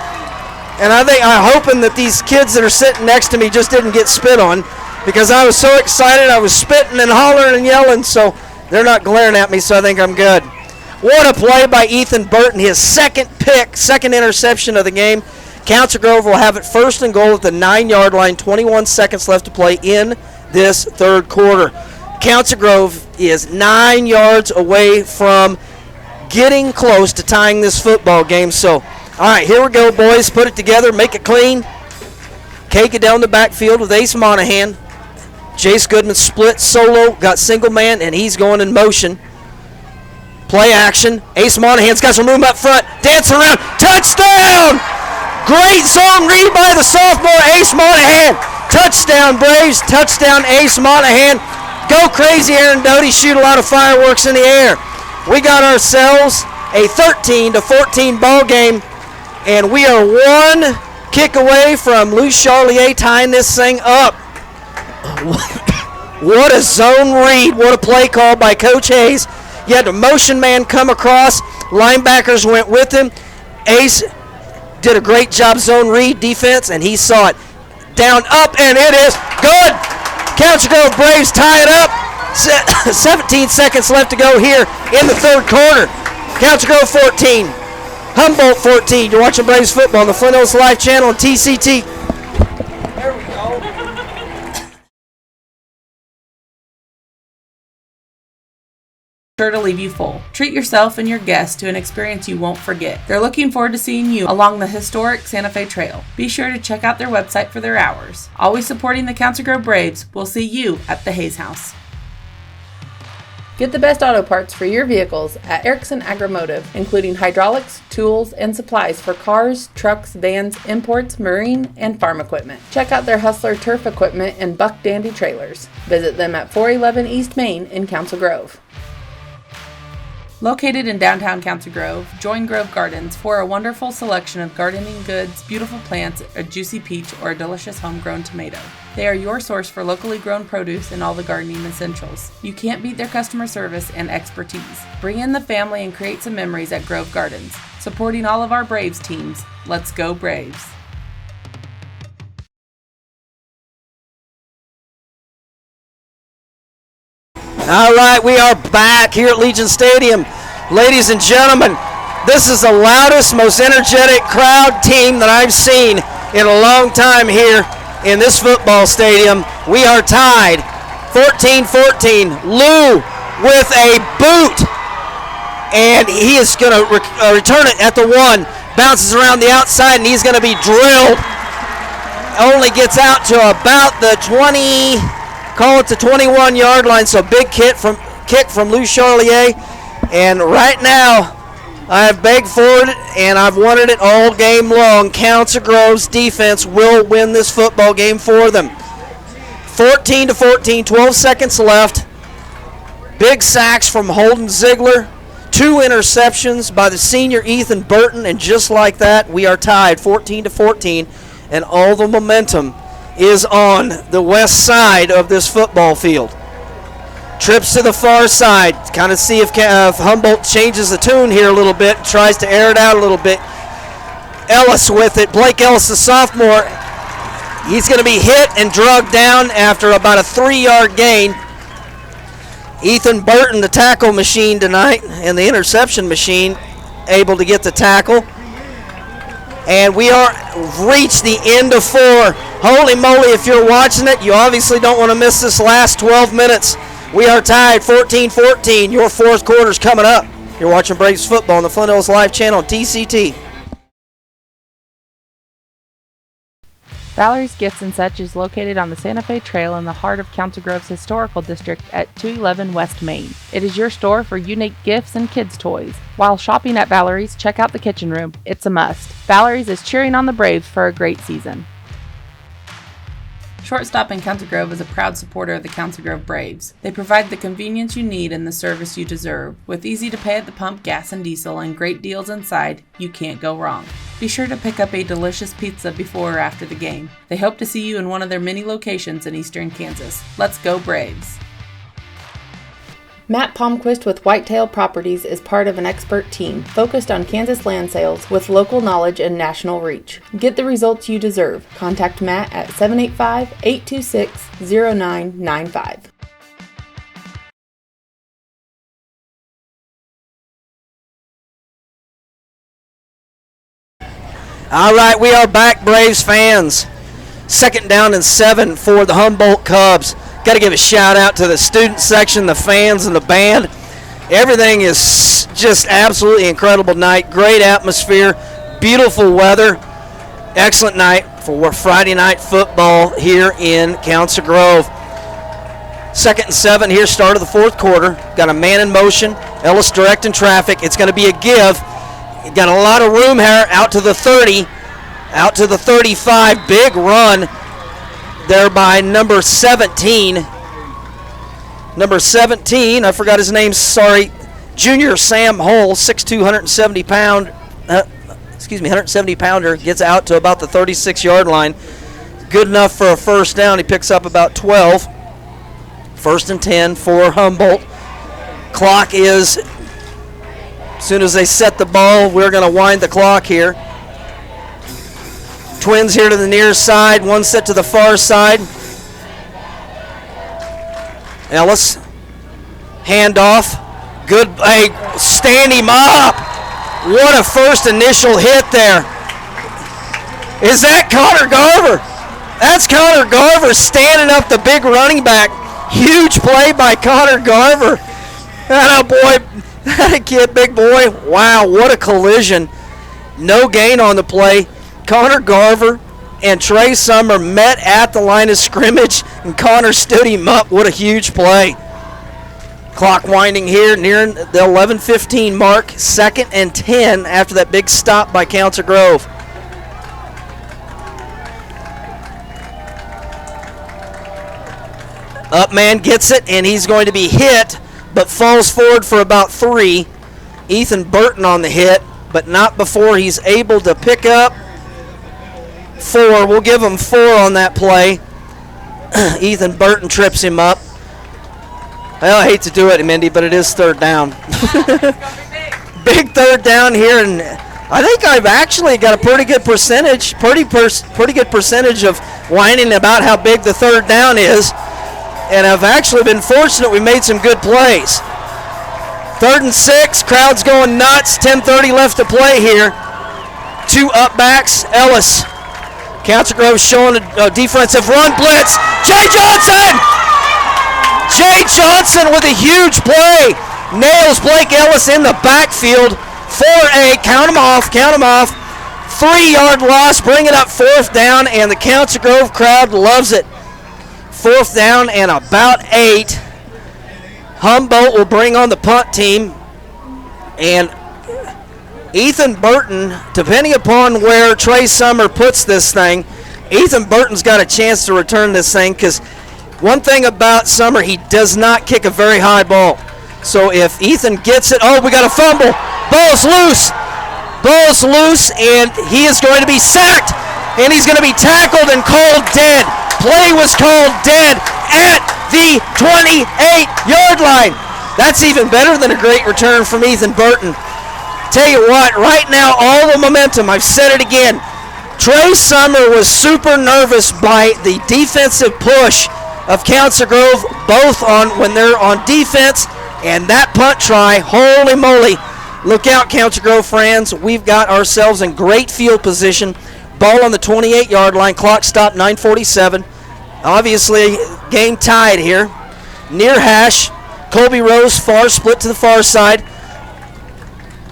And I'm hoping that these kids that are sitting next to me just didn't get spit on, because I was so excited. I was spitting and hollering and yelling, so they're not glaring at me, so I think I'm good. What a play by Ethan Burton. His 2nd pick, 2nd interception of the game. Council Grove will have it 1st and goal at the 9-yard line. 21 seconds left to play in this third quarter. Council Grove is 9 yards away from getting close to tying this football game. So, all right, here we go, boys. Put it together, make it clean. Cake it down the backfield with Ace Monahan. Jace Goodman split solo, got single man, and he's going in motion. Play action. Ace Monahan's got some room up front. Dance around. Touchdown! Great zone read by the sophomore Ace Monahan. Touchdown, Braves. Touchdown, Ace Monahan. Go crazy, Aaron Doty. Shoot a lot of fireworks in the air. We got ourselves a 13-14 ball game, and we are 1 kick away from Lou Charlier tying this thing up. What a zone read. What a play call by Coach Hayes. You had the motion man come across. Linebackers went with him. Ace did a great job zone read defense, and he saw it. Down, up, and it is good. Council Grove Braves tie it up. 17 seconds left to go here in the third quarter. Council Grove 14, Humboldt 14. You're watching Braves football on the Flint Hills Live channel on TCT. There we go. Sure to leave you full. Treat yourself and your guests to an experience you won't forget. They're looking forward to seeing you along the historic Santa Fe Trail. Be sure to check out their website for their hours. Always supporting the Council Grove Braves. We'll see you at the Hayes House. Get the best auto parts for your vehicles at Erickson Agromotive, including hydraulics, tools, and supplies for cars, trucks, vans, imports, marine, and farm equipment. Check out their Hustler turf equipment and Buck Dandy trailers. Visit them at 411 East Main in Council Grove. Located in downtown Council Grove, join Grove Gardens for a wonderful selection of gardening goods, beautiful plants, a juicy peach, or a delicious homegrown tomato. They are your source for locally grown produce and all the gardening essentials. You can't beat their customer service and expertise. Bring in the family and create some memories at Grove Gardens. Supporting all of our Braves teams. Let's go Braves! All right, we are back here at Legion Stadium. Ladies and gentlemen, this is the loudest, most energetic crowd team that I've seen in a long time here in this football stadium. We are tied 14-14. Lou with a boot, and he is going to return it at the 1. Bounces around the outside, and he's going to be drilled. Only gets out to about the 20, call it the 21-yard line, so big kick from Lou Charlier. And right now, I have begged for it, and I've wanted it all game long. Council Grove's defense will win this football game for them. 14-14, 12 seconds left. Big sacks from Holden Ziegler. 2 interceptions by the senior Ethan Burton, and just like that, we are tied 14-14, and all the momentum is on the west side of this football field. Trips to the far side, kind of see if Humboldt changes the tune here a little bit, tries to air it out a little bit. Ellis with it, Blake Ellis, the sophomore. He's going to be hit and drugged down after about a 3-yard gain. Ethan Burton, the tackle machine tonight, and the interception machine, able to get the tackle. And we are reached the end of 4. Holy moly, if you're watching it, you obviously don't want to miss this last 12 minutes. We are tied 14-14. Your fourth quarter's coming up. You're watching Braves football on the Flint Hills Live channel on TCT. Valerie's Gifts and Such is located on the Santa Fe Trail in the heart of Council Grove's historical district at 211 West Main. It is your store for unique gifts and kids' toys. While shopping at Valerie's, check out the kitchen room. It's a must. Valerie's is cheering on the Braves for a great season. Shortstop in Council Grove is a proud supporter of the Council Grove Braves. They provide the convenience you need and the service you deserve. With easy to pay at the pump, gas and diesel, and great deals inside, you can't go wrong. Be sure to pick up a delicious pizza before or after the game. They hope to see you in one of their many locations in eastern Kansas. Let's go Braves! Matt Palmquist with Whitetail Properties is part of an expert team focused on Kansas land sales with local knowledge and national reach. Get the results you deserve. Contact Matt at 785-826-0995. All right, we are back, Braves fans. 2nd down and 7 for the Humboldt Cubs. Got to give a shout out to the student section, the fans, and the band. Everything is just absolutely incredible night. Great atmosphere, beautiful weather. Excellent night for Friday night football here in Council Grove. 2nd and 7 here, start of the 4th quarter. Got a man in motion. Ellis directing traffic. It's going to be a give. Got a lot of room here out to the 30, out to the 35. Big run there by number 17. Number 17, I forgot his name, sorry. Junior Sam Hull, 6'2", 170 pounder, gets out to about the 36-yard line. Good enough for a first down. He picks up about 12. 1st and 10 for Humboldt. Clock is, as soon as they set the ball, we're going to wind the clock here. Twins here to the near side, one set to the far side. Ellis, handoff, good, hey, stand him up. What a first initial hit there. Is that Connor Garver? That's Connor Garver standing up the big running back. Huge play by Connor Garver. That boy, that kid, big boy. Wow, what a collision. No gain on the play. Connor Garver and Trey Summer met at the line of scrimmage, and Connor stood him up. What a huge play. Clock winding here, nearing the 11:15 mark. 2nd and 10 after that big stop by Council Grove. Up man gets it, and he's going to be hit, but falls forward for about 3. Ethan Burton on the hit, but not before he's able to pick up 4. We'll give him 4 on that play. Ethan Burton trips him up. Well, I hate to do it, Mindy, but it is 3rd down. Big 3rd down here, and I think I've actually got a pretty good percentage, pretty good percentage of whining about how big the 3rd down is, and I've actually been fortunate we made some good plays. 3rd and 6, crowd's going nuts. 10:30 left to play here. 2 up backs, Ellis. Council Grove showing a defensive run blitz. Jay Johnson! Jay Johnson with a huge play. Nails Blake Ellis in the backfield for a, count them off. 3-yard loss, bring it up 4th down, and the Council Grove crowd loves it. 4th down and about 8. Humboldt will bring on the punt team, and Ethan Burton, depending upon where Trey Summer puts this thing, Ethan Burton's got a chance to return this thing, because one thing about Summer, he does not kick a very high ball. So if Ethan gets it, we got a fumble. Ball's loose, and he is going to be sacked, and he's going to be tackled and called dead. Play was called dead at the 28-yard line. That's even better than a great return from Ethan Burton. Tell you what, right now, all the momentum, I've said it again, Trey Summer was super nervous by the defensive push of Council Grove, both on when they're on defense and that punt try. Holy moly. Look out, Council Grove fans. We've got ourselves in great field position. Ball on the 28-yard line. Clock stopped, 9:47. Obviously, game tied here. Near hash. Colby Rose far split to the far side.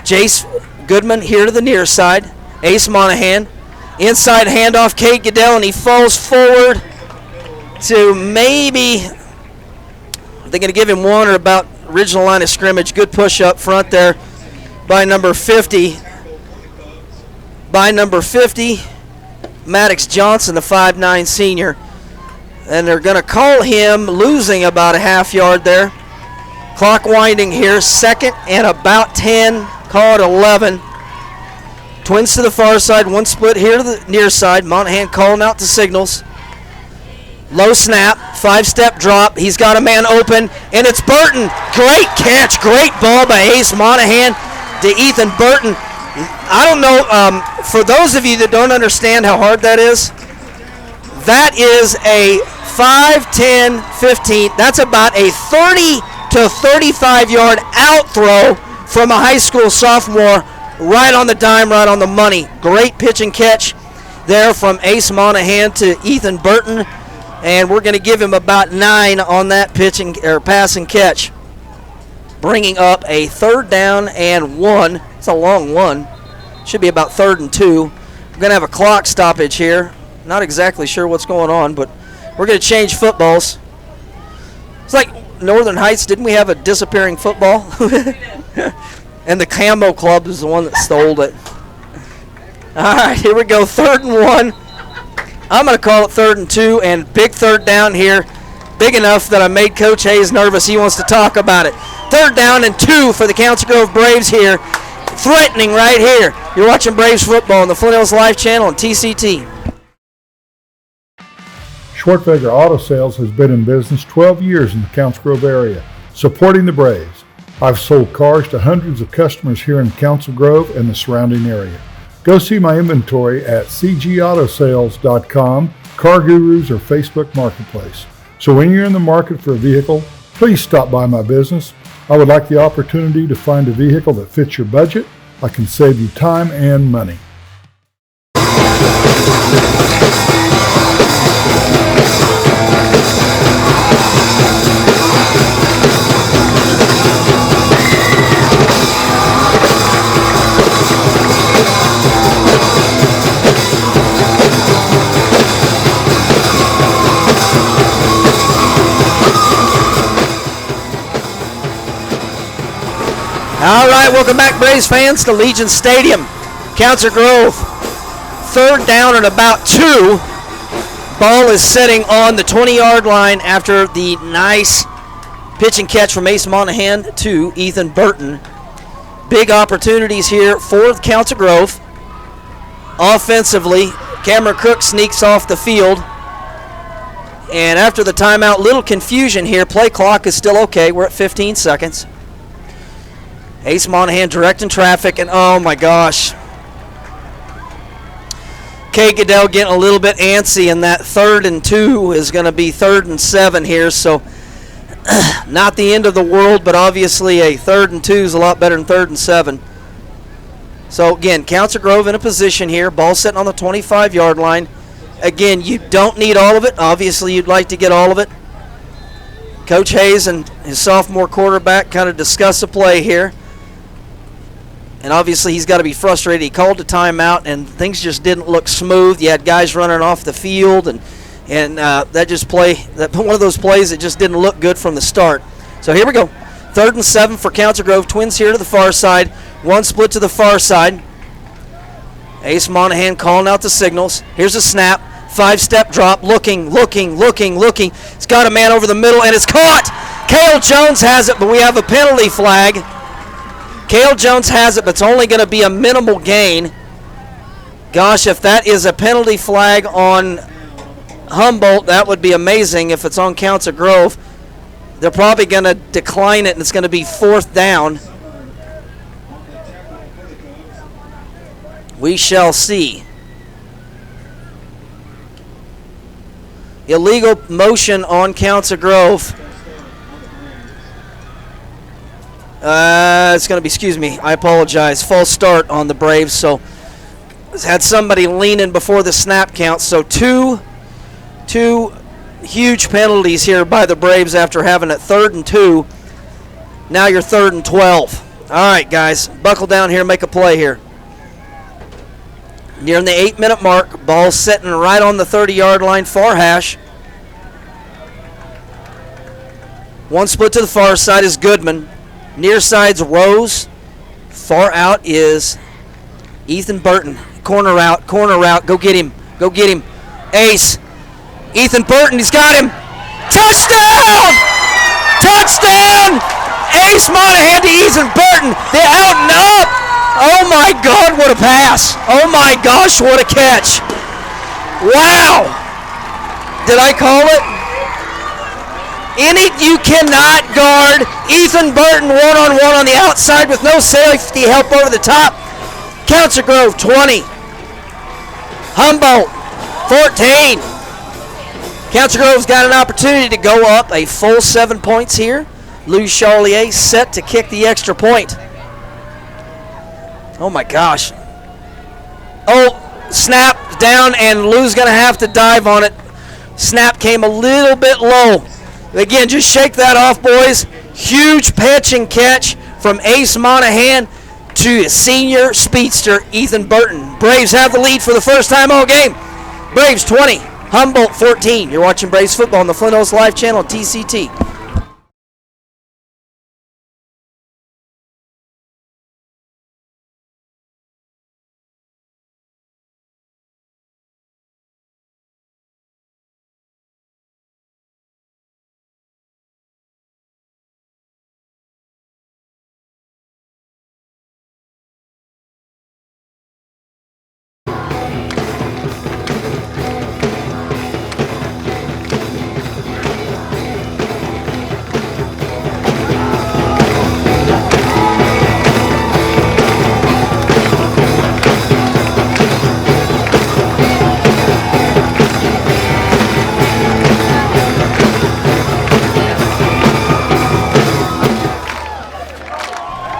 Jace Goodman here to the near side. Ace Monahan. Inside handoff, Cade Goodell, and he falls forward to maybe, they're going to give him 1 or about original line of scrimmage. Good push up front there by number 50. Maddox Johnson, the 5'9 senior. And they're going to call him losing about a half yard there. Clock winding here, 2nd and about 10, call it 11. Twins to the far side, 1 split here to the near side. Monahan calling out the signals. Low snap, 5-step drop. He's got a man open, and it's Burton. Great catch, great ball by Ace Monahan to Ethan Burton. I don't know, for those of you that don't understand how hard that is, that is a 5, 10, 15. That's about a 30 to 35-yard out throw from a high school sophomore, right on the dime, right on the money. Great pitch and catch there from Ace Monahan to Ethan Burton. And we're going to give him about 9 on that pitching or pass and catch, bringing up a 3rd down and 1. It's a long one. Should be about 3rd and 2. We're going to have a clock stoppage here. Not exactly sure what's going on, but we're going to change footballs. It's like Northern Heights. Didn't we have a disappearing football? And the Camo Club is the one that stole it. All right, here we go. 3rd and 1. I'm going to call it 3rd and 2, and big 3rd down here. Big enough that I made Coach Hayes nervous. He wants to talk about it. 3rd down and 2 for the Council Grove Braves here. Threatening right here. You're watching Braves football on the Flint Hills Live channel and TCT. Schwartweger Auto Sales has been in business 12 years in the Council Grove area, supporting the Braves. I've sold cars to hundreds of customers here in Council Grove and the surrounding area. Go see my inventory at cgautosales.com, Car Gurus, or Facebook Marketplace. So when you're in the market for a vehicle, please stop by my business. I would like the opportunity to find a vehicle that fits your budget. I can save you time and money. All right, welcome back, Braves fans, to Legion Stadium. Council Grove, third down and about 2. Ball is sitting on the 20-yard line after the nice pitch and catch from Ace Monahan to Ethan Burton. Big opportunities here for Council Grove. Offensively, Cameron Cook sneaks off the field. And after the timeout, little confusion here. Play clock is still okay. We're at 15 seconds. Ace Monahan directing traffic, and oh my gosh. Kay Goodell getting a little bit antsy, and that 3rd and 2 is going to be 3rd and 7 here, so not the end of the world, but obviously a 3rd and 2 is a lot better than 3rd and 7. So again, Council Grove in a position here, ball sitting on the 25-yard line. Again, you don't need all of it. Obviously, you'd like to get all of it. Coach Hayes and his sophomore quarterback kind of discuss the play here. And obviously, he's got to be frustrated. He called a timeout, and things just didn't look smooth. You had guys running off the field, and that one of those plays that just didn't look good from the start. So here we go. 3rd and 7 for Council Grove. Twins here to the far side. One split to the far side. Ace Monahan calling out the signals. Here's a snap. 5-step drop. Looking. He's got a man over the middle, and it's caught. Cale Jones has it, but we have a penalty flag. Cale Jones has it, but it's only going to be a minimal gain. Gosh, if that is a penalty flag on Humboldt, that would be amazing. If it's on Council Grove, they're probably going to decline it, and it's going to be 4th down. We shall see. Illegal motion on Council Grove. It's going to be, I apologize, false start on the Braves. So had somebody leaning before the snap count. So two huge penalties here by the Braves after having it 3rd and 2. Now you're 3rd and 12. All right, guys, buckle down here, make a play here. Nearing the 8-minute mark, ball sitting right on the 30-yard line, far hash. One split to the far side is Goodman. Near side's Rose. Far out is Ethan Burton. Corner route. Go get him. Ace. Ethan Burton, he's got him. Touchdown! Ace Monahan to Ethan Burton. They're out and up. Oh my God, what a pass. Oh my gosh, what a catch. Wow. Did I call it? You cannot guard Ethan Burton one-on-one on the outside with no safety help over the top. Council Grove 20. Humboldt 14. Council Grove's got an opportunity to go up a full 7 points here. Lou Charlier set to kick the extra point. Oh my gosh. Oh, snap down, and Lou's going to have to dive on it. Snap came a little bit low. Again, just shake that off, boys. Huge pitch and catch from Ace Monahan to senior speedster Ethan Burton. Braves have the lead for the first time all game. Braves 20, Humboldt 14. You're watching Braves football on the Flint Hills Live channel, TCT.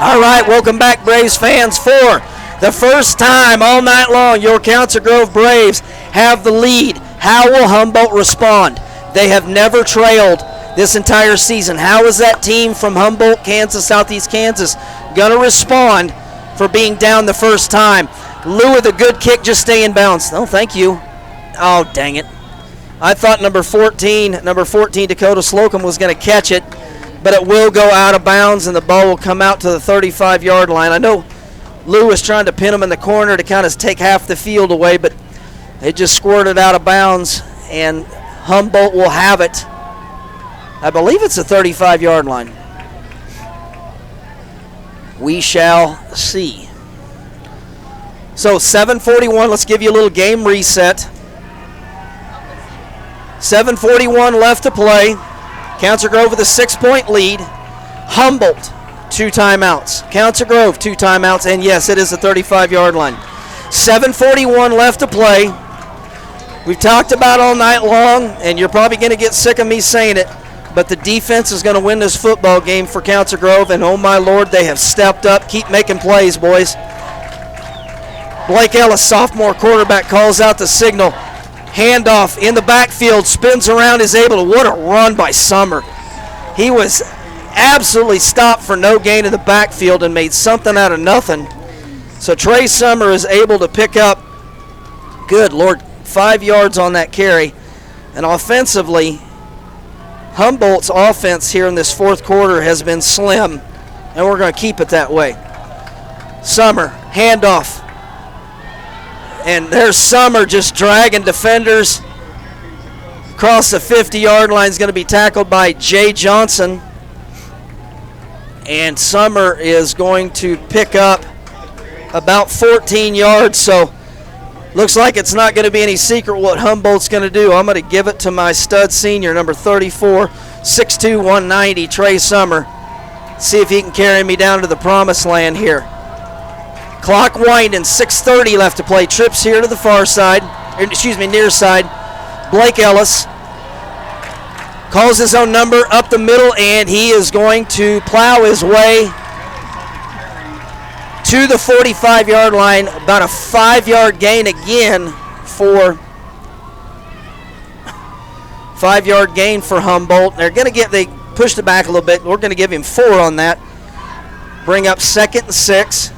All right, welcome back, Braves fans. For the first time all night long, your Council Grove Braves have the lead. How will Humboldt respond? They have never trailed this entire season. How is that team from Humboldt, Kansas, Southeast Kansas, going to respond for being down the first time? Lou with a good kick, just stay in bounds. Oh, thank you. Oh, dang it. I thought number 14, Dakota Slocum was going to catch it. but it will go out of bounds, and the ball will come out to the 35-yard line. I know Lou was trying to pin him in the corner to kind of take half the field away, but it just squirted out of bounds, and Humboldt will have it. I believe it's the 35-yard line. We shall see. So 7:41, let's give you a little game reset. 7:41 left to play. Council Grove with a 6-point lead. Humboldt, 2 timeouts. Council Grove, 2 timeouts, and yes, it is the 35-yard line. 7:41 left to play. We've talked about all night long, and you're probably going to get sick of me saying it, but the defense is going to win this football game for Council Grove, and oh my Lord, they have stepped up. Keep making plays, boys. Blake Ellis, sophomore quarterback, calls out the signal. Handoff in the backfield, spins around, is able to, what a run by Summer. He was absolutely stopped for no gain in the backfield and made something out of nothing. So Trey Summer is able to pick up, good Lord, 5 yards on that carry. And offensively, Humboldt's offense here in this fourth quarter has been slim, and we're going to keep it that way. Summer, handoff. And there's Summer just dragging defenders across the 50-yard line. Is going to be tackled by Jay Johnson. And Summer is going to pick up about 14 yards. So looks like it's not going to be any secret what Humboldt's going to do. I'm going to give it to my stud senior, number 34, 6'2", 190, Trey Summer. See if he can carry me down to the promised land here. Clock winding, 6:30 left to play. Trips here to the far side, near side. Blake Ellis calls his own number up the middle, and he is going to plow his way to the 45-yard line. About a 5-yard gain again for 5-yard gain for Humboldt. They pushed it back a little bit. We're going to give him 4 on that. Bring up 2nd and 6.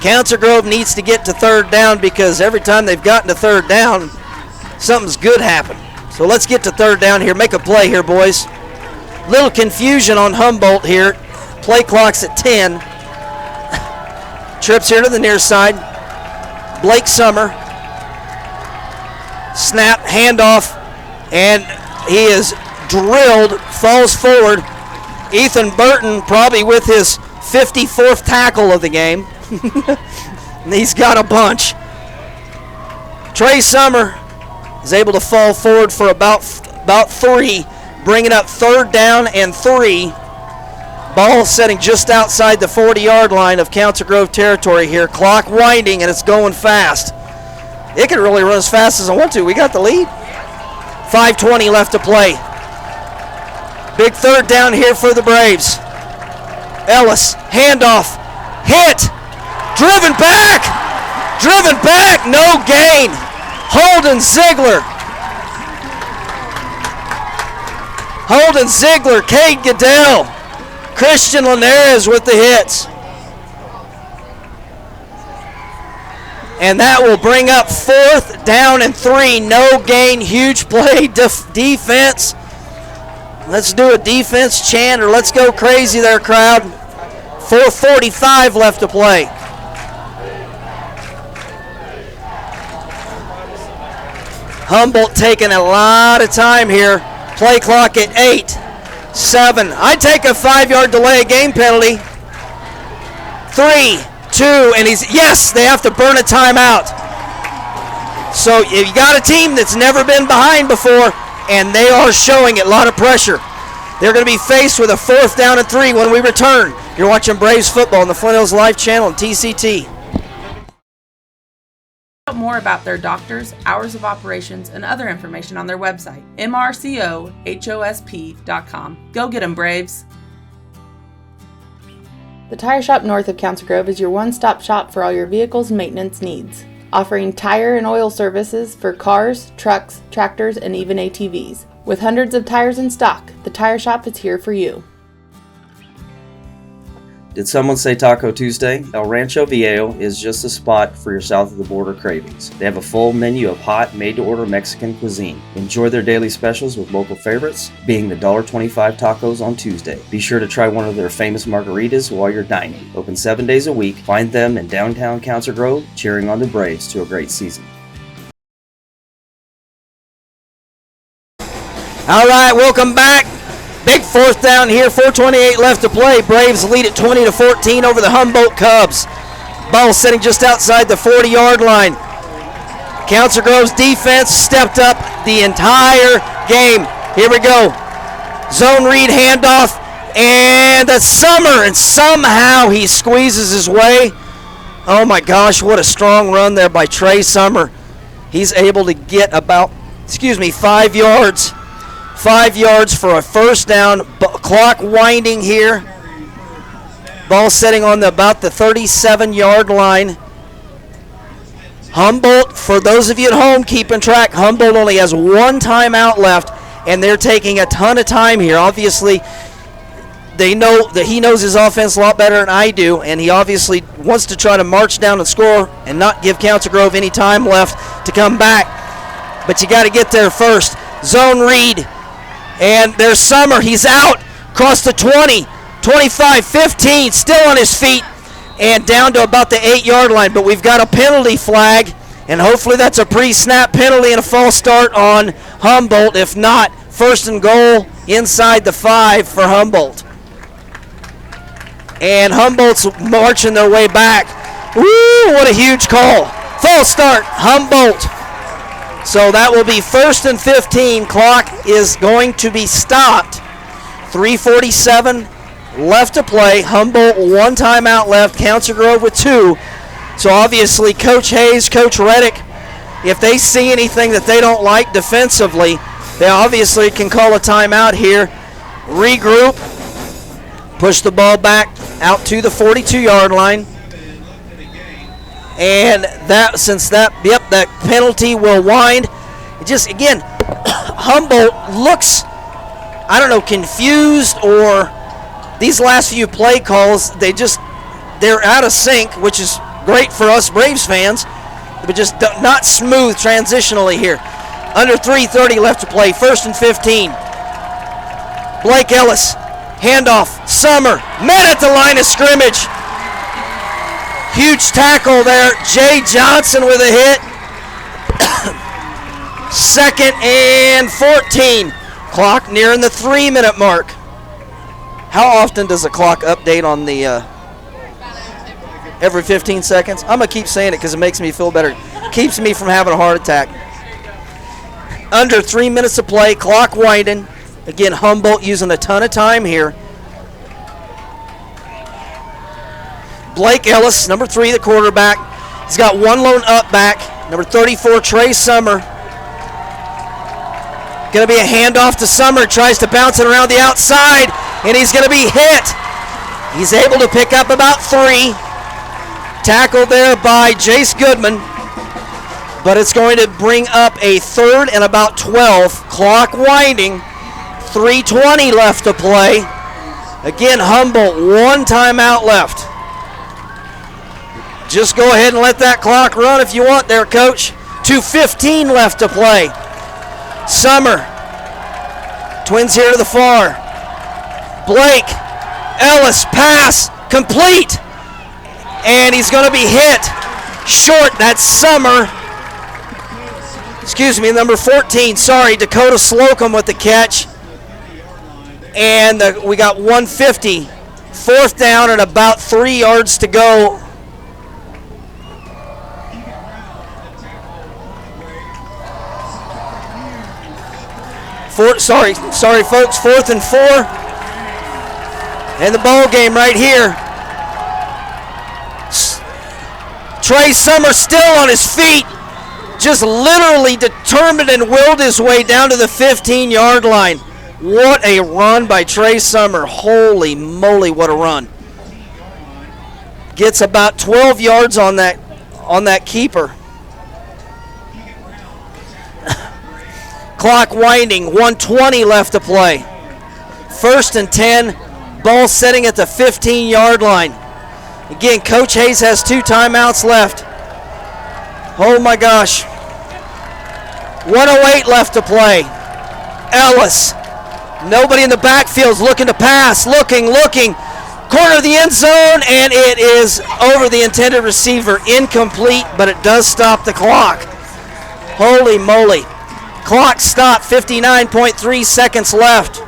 Council Grove needs to get to 3rd down because every time they've gotten to 3rd down, something's good happened. So let's get to 3rd down here. Make a play here, boys. Little confusion on Humboldt here. Play clock's at 10. Trips here to the near side. Blake Summer. Snap, handoff, and he is drilled, falls forward. Ethan Burton probably with his 54th tackle of the game. He's got a bunch. Trey Summer is able to fall forward for about 3, bringing up 3rd down and 3. Ball setting just outside the 40-yard line of Council Grove territory here. Clock winding, and it's going fast. It can really run as fast as I want to. We got the lead. 5:20 left to play. Big 3rd down here for the Braves. Ellis, handoff, hit. Driven back, no gain. Holden Ziegler, Cade Goodell, Christian Linares with the hits. And that will bring up 4th down and 3, no gain, huge play, defense. Let's do a defense chant, or let's go crazy there, crowd. 4:45 left to play. Humboldt taking a lot of time here. Play clock at 8, 7. I take a 5-yard delay game penalty. 3, 2, and they have to burn a timeout. So you got a team that's never been behind before, and they are showing it, a lot of pressure. They're going to be faced with a 4th down and 3 when we return. You're watching Braves football on the Flint Hills Live channel and TCT. Out more about their doctors, hours of operations, and other information on their website, mrcohosp.com. Go get 'em, Braves! The Tire Shop north of Council Grove is your one-stop shop for all your vehicles maintenance needs, offering tire and oil services for cars, trucks, tractors, and even ATVs. With hundreds of tires in stock, the Tire Shop is here for you. Did someone say Taco Tuesday? El Rancho Viejo is just a spot for your south of the border cravings. They have a full menu of hot, made-to-order Mexican cuisine. Enjoy their daily specials with local favorites, being the $1.25 tacos on Tuesday. Be sure to try one of their famous margaritas while you're dining. Open 7 days a week. Find them in downtown Council Grove, cheering on the Braves to a great season. All right, welcome back. Big fourth down here, 4:28 left to play. Braves lead at 20-14 over the Humboldt Cubs. Ball sitting just outside the 40-yard line. Council Grove's defense stepped up the entire game. Here we go. Zone read handoff, and that's Summer, and somehow he squeezes his way. Oh my gosh, what a strong run there by Trey Summer. He's able to get about, 5 yards. 5 yards for a first down. Clock winding here. Ball sitting on about the 37-yard line. Humboldt, for those of you at home keeping track, Humboldt only has one timeout left, and they're taking a ton of time here. Obviously, they know that he knows his offense a lot better than I do, and he obviously wants to try to march down and score and not give Council Grove any time left to come back. But you got to get there first. Zone read. And there's Summer. He's out across the 20, 25, 15, still on his feet, and down to about the 8-yard line. But we've got a penalty flag, and hopefully that's a pre-snap penalty and a false start on Humboldt. If not, first and goal inside the 5 for Humboldt. And Humboldt's marching their way back. Woo, what a huge call. False start, Humboldt. So that will be first and 15. Clock is going to be stopped. 3:47 left to play. Humboldt one timeout left. Council Grove with 2. So obviously Coach Hayes, Coach Reddick, if they see anything that they don't like defensively, they obviously can call a timeout here. Regroup. Push the ball back out to the 42-yard line. And that penalty will wind. It just, again, Humboldt looks, confused, or these last few play calls, they're out of sync, which is great for us Braves fans, but just not smooth transitionally here. Under 3:30 left to play, first and 15. Blake Ellis, handoff, Summer, met at the line of scrimmage. Huge tackle there. Jay Johnson with a hit. Second and 14. Clock nearing the 3-minute mark. How often does the clock update on the every 15 seconds? I'm going to keep saying it because it makes me feel better. Keeps me from having a heart attack. Under 3 minutes to play. Clock winding. Again, Humboldt using a ton of time here. Blake Ellis, number 3, the quarterback. He's got one lone up back. Number 34, Trey Summer. Going to be a handoff to Summer. Tries to bounce it around the outside, and he's going to be hit. He's able to pick up about 3. Tackled there by Jace Goodman. But it's going to bring up a 3rd and about 12. Clock winding. 3:20 left to play. Again, Humboldt, one timeout left. Just go ahead and let that clock run if you want there, Coach. 2:15 left to play. Summer. Twins here to the far. Blake. Ellis. Pass. Complete. And he's going to be hit. Short. That's Summer. Number 14. Sorry, Dakota Slocum with the catch. And we got 150. 4th down and about 3 yards to go. Sorry, folks. 4th and 4. And the ball game right here. Trey Summer still on his feet. Just literally determined and willed his way down to the 15-yard line. What a run by Trey Summer. Holy moly, what a run. Gets about 12 yards on that keeper. Clock winding, 1:20 left to play. 1st and 10, Ball setting at the 15-yard line. Again, Coach Hayes has 2 timeouts left. Oh my gosh. 1:08 left to play. Ellis. Nobody in the backfield's looking to pass. Looking. Corner of the end zone, and it is over the intended receiver. Incomplete, but it does stop the clock. Holy moly. Clock stopped, 59.3 seconds left.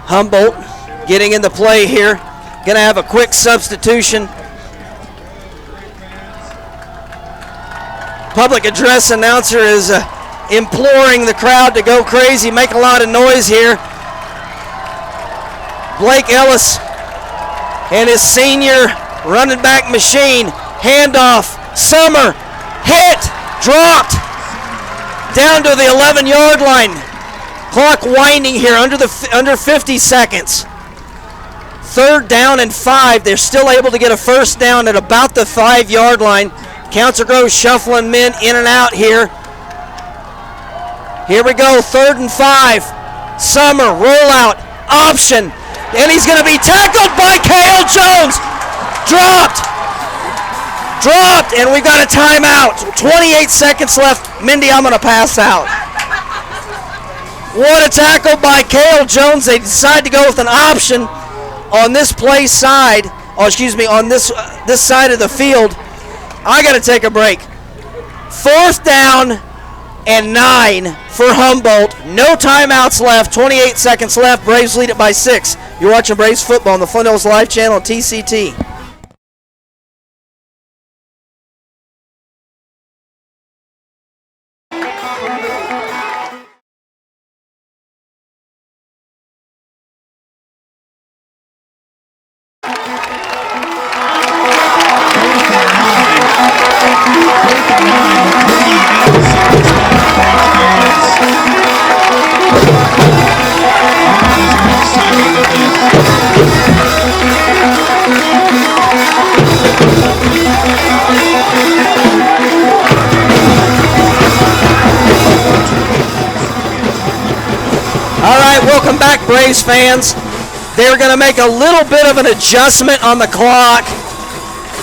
Humboldt getting into play here. Going to have a quick substitution. Public address announcer is imploring the crowd to go crazy, make a lot of noise here. Blake Ellis and his senior running back machine. Handoff. Summer. Hit. Dropped. Down to the 11-yard line. Clock winding here under 50 seconds. 3rd down and 5. They're still able to get a first down at about the 5-yard line. Council Grove shuffling men in and out here. Here we go, 3rd and 5. Summer, rollout, option. And he's going to be tackled by Cale Jones. Dropped, and we've got a timeout. 28 seconds left. Mindy, I'm going to pass out. What a tackle by Cale Jones. They decide to go with an option on this play side, on this side of the field. I got to take a break. 4th down and 9 for Humboldt. No timeouts left. 28 seconds left. Braves lead it by 6. You're watching Braves football on the Flint Hills Live channel on TCT. Welcome back, Braves fans. They're going to make a little bit of an adjustment on the clock.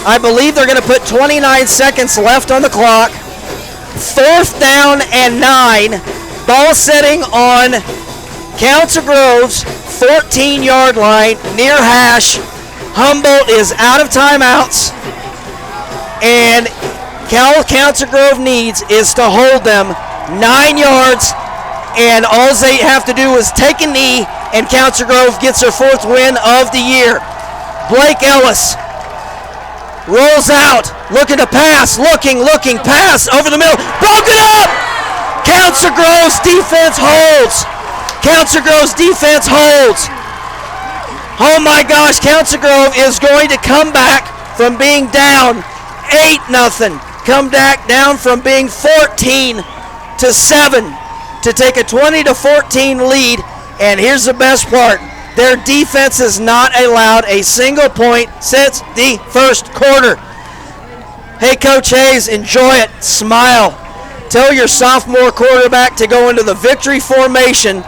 I believe they're going to put 29 seconds left on the clock. 4th down and 9. Ball setting on Council Grove's 14-yard line near hash. Humboldt is out of timeouts. And Council Grove needs is to hold them 9 yards. And all they have to do is take a knee, and Council Grove gets their 4th win of the year. Blake Ellis rolls out, looking to pass, looking, pass over the middle, broken up! Council Grove's defense holds. Oh my gosh, Council Grove is going to come back from being down 8-0. Come back down from being 14-7. To take a 20-14 lead, and here's the best part. Their defense has not allowed a single point since the first quarter. Hey, Coach Hayes, enjoy it. Smile. Tell your sophomore quarterback to go into the victory formation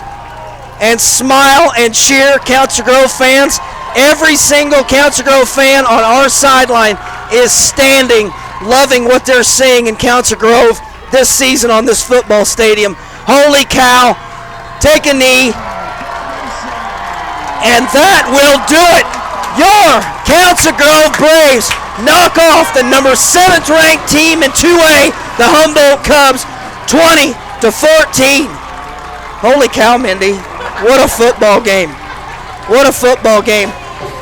and smile and cheer, Council Grove fans. Every single Council Grove fan on our sideline is standing, loving what they're seeing in Council Grove this season on this football stadium. Holy cow. Take a knee. And that will do it. Your Council Grove Braves knock off the number 7th ranked team in 2A, the Humboldt Cubs, 20-14. Holy cow, Mindy. What a football game.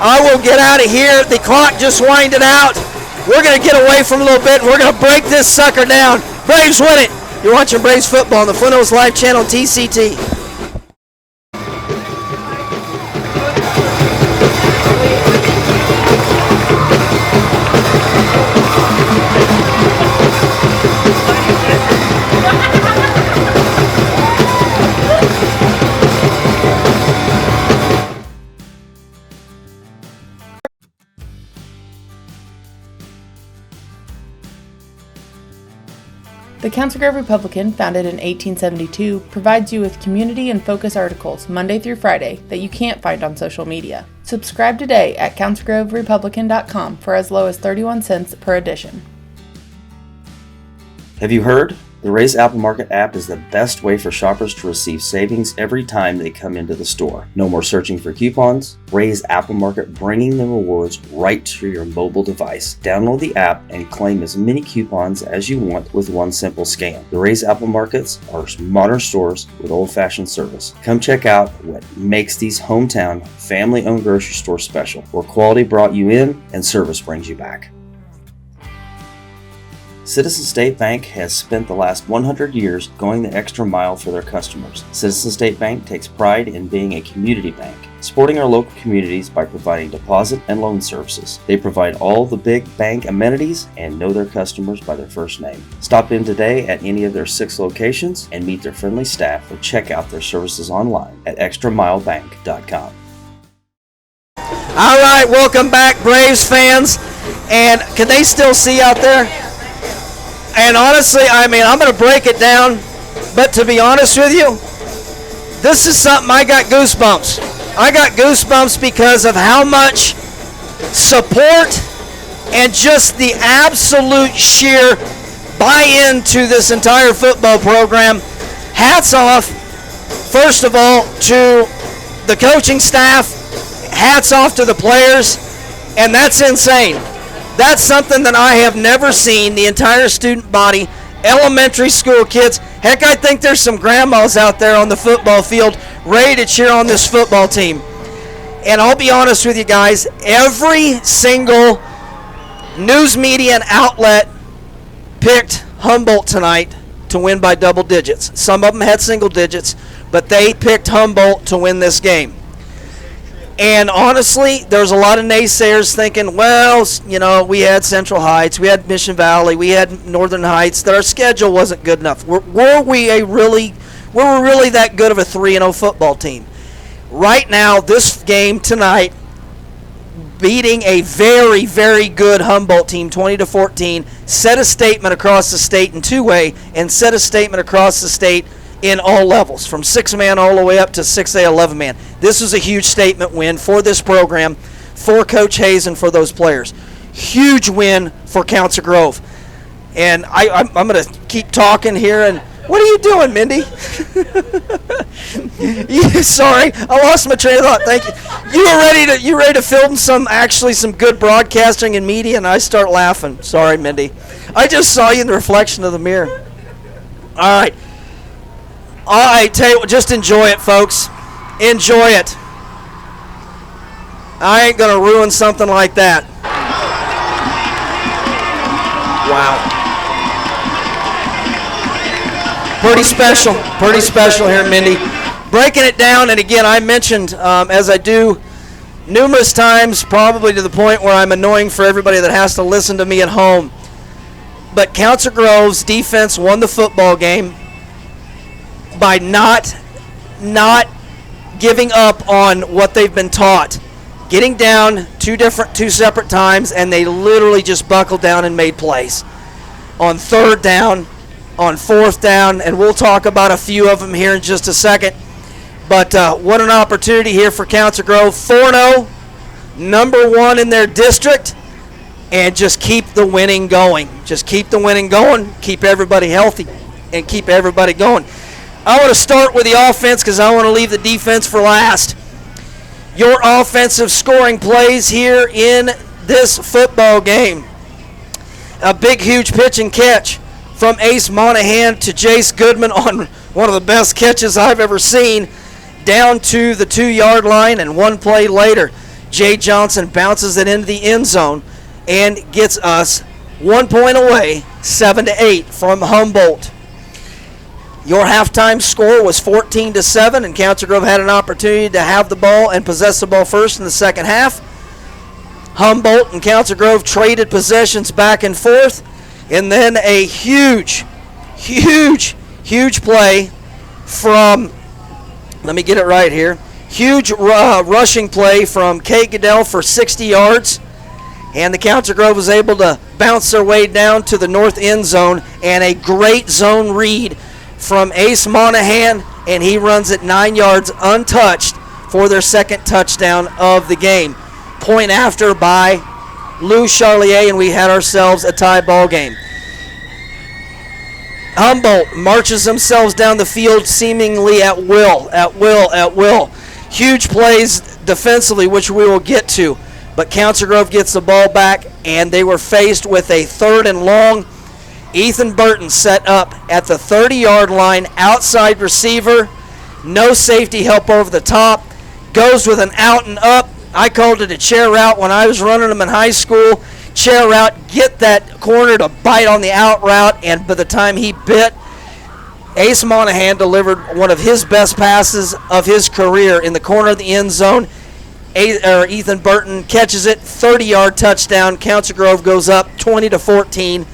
I will get out of here. The clock just winded out. We're going to get away from a little bit. We're going to break this sucker down. Braves win it. You're watching Braves football on the Flint Hills Live channel TCT. Council Grove Republican, founded in 1872, provides you with community and focus articles Monday through Friday that you can't find on social media. Subscribe today at councilgroverepublican.com for as low as 31 cents per edition. Have you heard? The Ray's Apple Market app is the best way for shoppers to receive savings every time they come into the store. No more searching for coupons. Ray's Apple Market bringing the rewards right to your mobile device. Download the app and claim as many coupons as you want with one simple scan. The Ray's Apple Markets are modern stores with old-fashioned service. Come check out what makes these hometown, family-owned grocery stores special, where quality brought you in and service brings you back. Citizen State Bank has spent the last 100 years going the extra mile for their customers. Citizen State Bank takes pride in being a community bank, supporting our local communities by providing deposit and loan services. They provide all the big bank amenities and know their customers by their first name. Stop in today at any of their 6 locations and meet their friendly staff or check out their services online at extramilebank.com. All right, welcome back, Braves fans. And can they still see out there? And honestly, I'm going to break it down, but to be honest with you, this is something I got goosebumps. I got goosebumps because of how much support and just the absolute sheer buy-in to this entire football program. Hats off, first of all, to the coaching staff. Hats off to the players, and that's insane. That's something that I have never seen, the entire student body, elementary school kids. Heck, I think there's some grandmas out there on the football field ready to cheer on this football team. And I'll be honest with you guys, every single news media and outlet picked Humboldt tonight to win by double digits. Some of them had single digits, but they picked Humboldt to win this game. And honestly, there's a lot of naysayers thinking, well, we had Central Heights, we had Mission Valley, we had Northern Heights, that our schedule wasn't good enough. Were we really that good of a 3-0 football team? Right now, this game tonight, beating a very, very good Humboldt team, 20-14, set a statement across the state in two-way and set a statement across the state in all levels, from 6-man all the way up to 6A 11-man. This is a huge statement win for this program, for Coach Hayes and for those players. Huge win for Council Grove. And I'm going to keep talking here. And what are you doing, Mindy? Sorry, I lost my train of thought. Thank you. You ready to film some good broadcasting and media? And I start laughing. Sorry, Mindy. I just saw you in the reflection of the mirror. All right. I tell you what, just enjoy it, folks. Enjoy it. I ain't going to ruin something like that. Wow. Pretty special here, Mindy. Breaking it down, and again, I mentioned, as I do numerous times, probably to the point where I'm annoying for everybody that has to listen to me at home, but Council Grove's defense won the football game by not giving up on what they've been taught. Getting down two separate times, and they literally just buckled down and made plays. On 3rd down, on 4th down, and we'll talk about a few of them here in just a second. But what an opportunity here for Council Grove. 4-0, number 1 in their district, and just keep the winning going. Just keep the winning going, keep everybody healthy, and keep everybody going. I want to start with the offense because I want to leave the defense for last. Your offensive scoring plays here in this football game. A big, huge pitch and catch from Ace Monahan to Jace Goodman on one of the best catches I've ever seen, down to the 2-yard line, and one play later, Jay Johnson bounces it into the end zone and gets us 1 point away, 7-8 from Humboldt. Your halftime score was 14-7, and Council Grove had an opportunity to have the ball and possess the ball first in the second half. Humboldt and Council Grove traded possessions back and forth, and then a huge play from, let me get it right here, huge rushing play from Kate Goodell for 60 yards. And the Council Grove was able to bounce their way down to the north end zone, and a great zone read from Ace Monahan, and he runs it 9 yards untouched for their second touchdown of the game. Point after by Lou Charlier, and we had ourselves a tie ball game. Humboldt marches themselves down the field seemingly at will. Huge plays defensively, which we will get to. But Council Grove gets the ball back, and they were faced with a 3rd and long. Ethan Burton set up at the 30-yard line, outside receiver, no safety help over the top, goes with an out and up. I called it a chair route when I was running them in high school. Chair route, get that corner to bite on the out route, and by the time he bit, Ace Monahan delivered one of his best passes of his career in the corner of the end zone. Ethan Burton catches it, 30-yard touchdown. Council Grove goes up 20-14,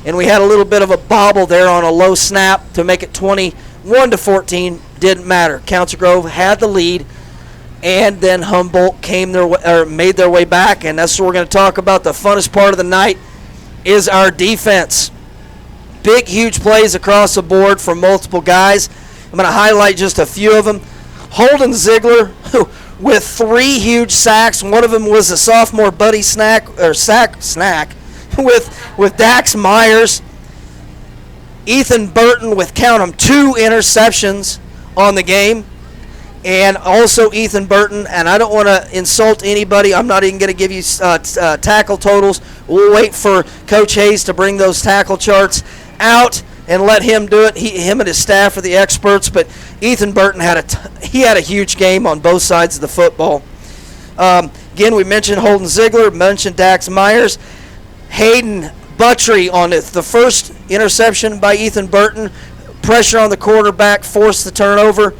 and we had a little bit of a bobble there on a low snap to make it 21-14. Didn't matter. Council Grove had the lead, and then Humboldt made their way back, and that's what we're going to talk about. The funnest part of the night is our defense. Big, huge plays across the board from multiple guys. I'm going to highlight just a few of them. Holden Ziegler, with 3 huge sacks. One of them was a sophomore Buddy Snack with Dax Myers. Ethan Burton with, count 'em, 2 interceptions on the game. And also Ethan Burton, and I don't want to insult anybody. I'm not even going to give you tackle totals. We'll wait for Coach Hayes to bring those tackle charts out and let him do it. Him and his staff are the experts, but Ethan Burton had a huge game on both sides of the football. Again, we mentioned Holden Ziegler, mentioned Dax Myers. Hayden Buttry on the first interception by Ethan Burton. Pressure on the quarterback, forced the turnover.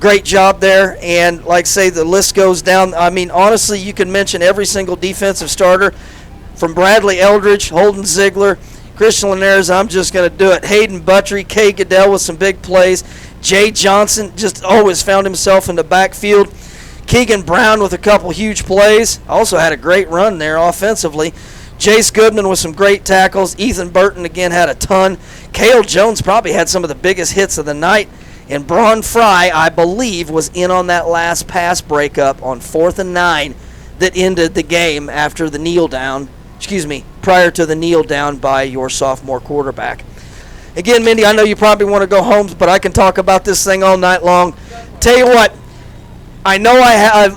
Great job there, and like I say, the list goes down. I mean, honestly, you can mention every single defensive starter from Bradley Eldridge, Holden Ziegler, Christian Linares. I'm just going to do it. Hayden Buttry, Kay Goodell with some big plays. Jay Johnson just always found himself in the backfield. Keegan Brown with a couple huge plays. Also had a great run there offensively. Jace Goodman with some great tackles. Ethan Burton again had a ton. Cale Jones probably had some of the biggest hits of the night. And Braun Fry, I believe, was in on that last pass breakup on 4th and 9 that ended the game after the kneel down. Prior to the kneel down by your sophomore quarterback. Again, Mindy, I know you probably want to go home, but I can talk about this thing all night long. Tell you what, I know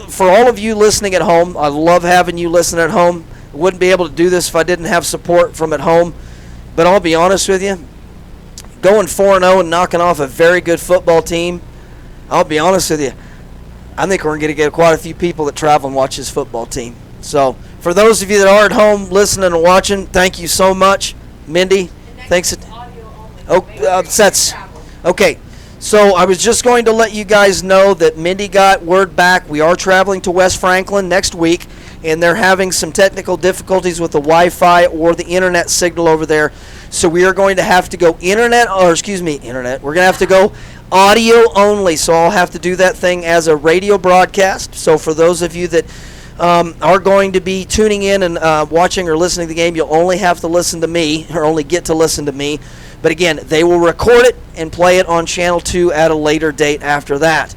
for all of you listening at home, I love having you listen at home. I wouldn't be able to do this if I didn't have support from at home. But I'll be honest with you, going 4-0 and knocking off a very good football team, I'll be honest with you, I think we're going to get quite a few people that travel and watch this football team. So for those of you that are at home listening and watching, thank you so much. Mindy, thanks. Okay. So I was just going to let you guys know that Mindy got word back. We are traveling to West Franklin next week, and they're having some technical difficulties with the Wi-Fi or the internet signal over there. So we are going to have to go internet. We're going to have to go audio only. So I'll have to do that thing as a radio broadcast. So for those of you that are going to be tuning in and watching or listening to the game, you'll only have to listen to me, or only get to listen to me. But again, they will record it and play it on Channel 2 at a later date after that.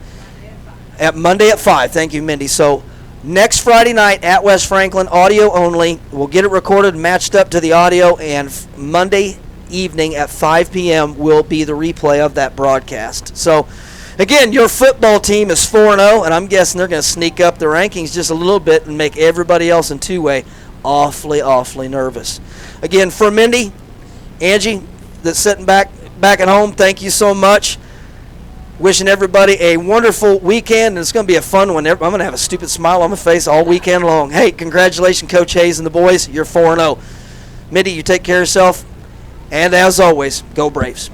At Monday at 5. Thank you, Mindy. So next Friday night at West Franklin, audio only. We'll get it recorded and matched up to the audio, and Monday evening at 5 p.m. will be the replay of that broadcast. So again, your football team is 4-0, and I'm guessing they're going to sneak up the rankings just a little bit and make everybody else in two-way awfully nervous. Again, for Mindy, Angie, that's sitting back at home, thank you so much. Wishing everybody a wonderful weekend, and it's going to be a fun one. I'm going to have a stupid smile on my face all weekend long. Hey, congratulations, Coach Hayes and the boys. You're 4-0. Mindy, you take care of yourself, and as always, go Braves.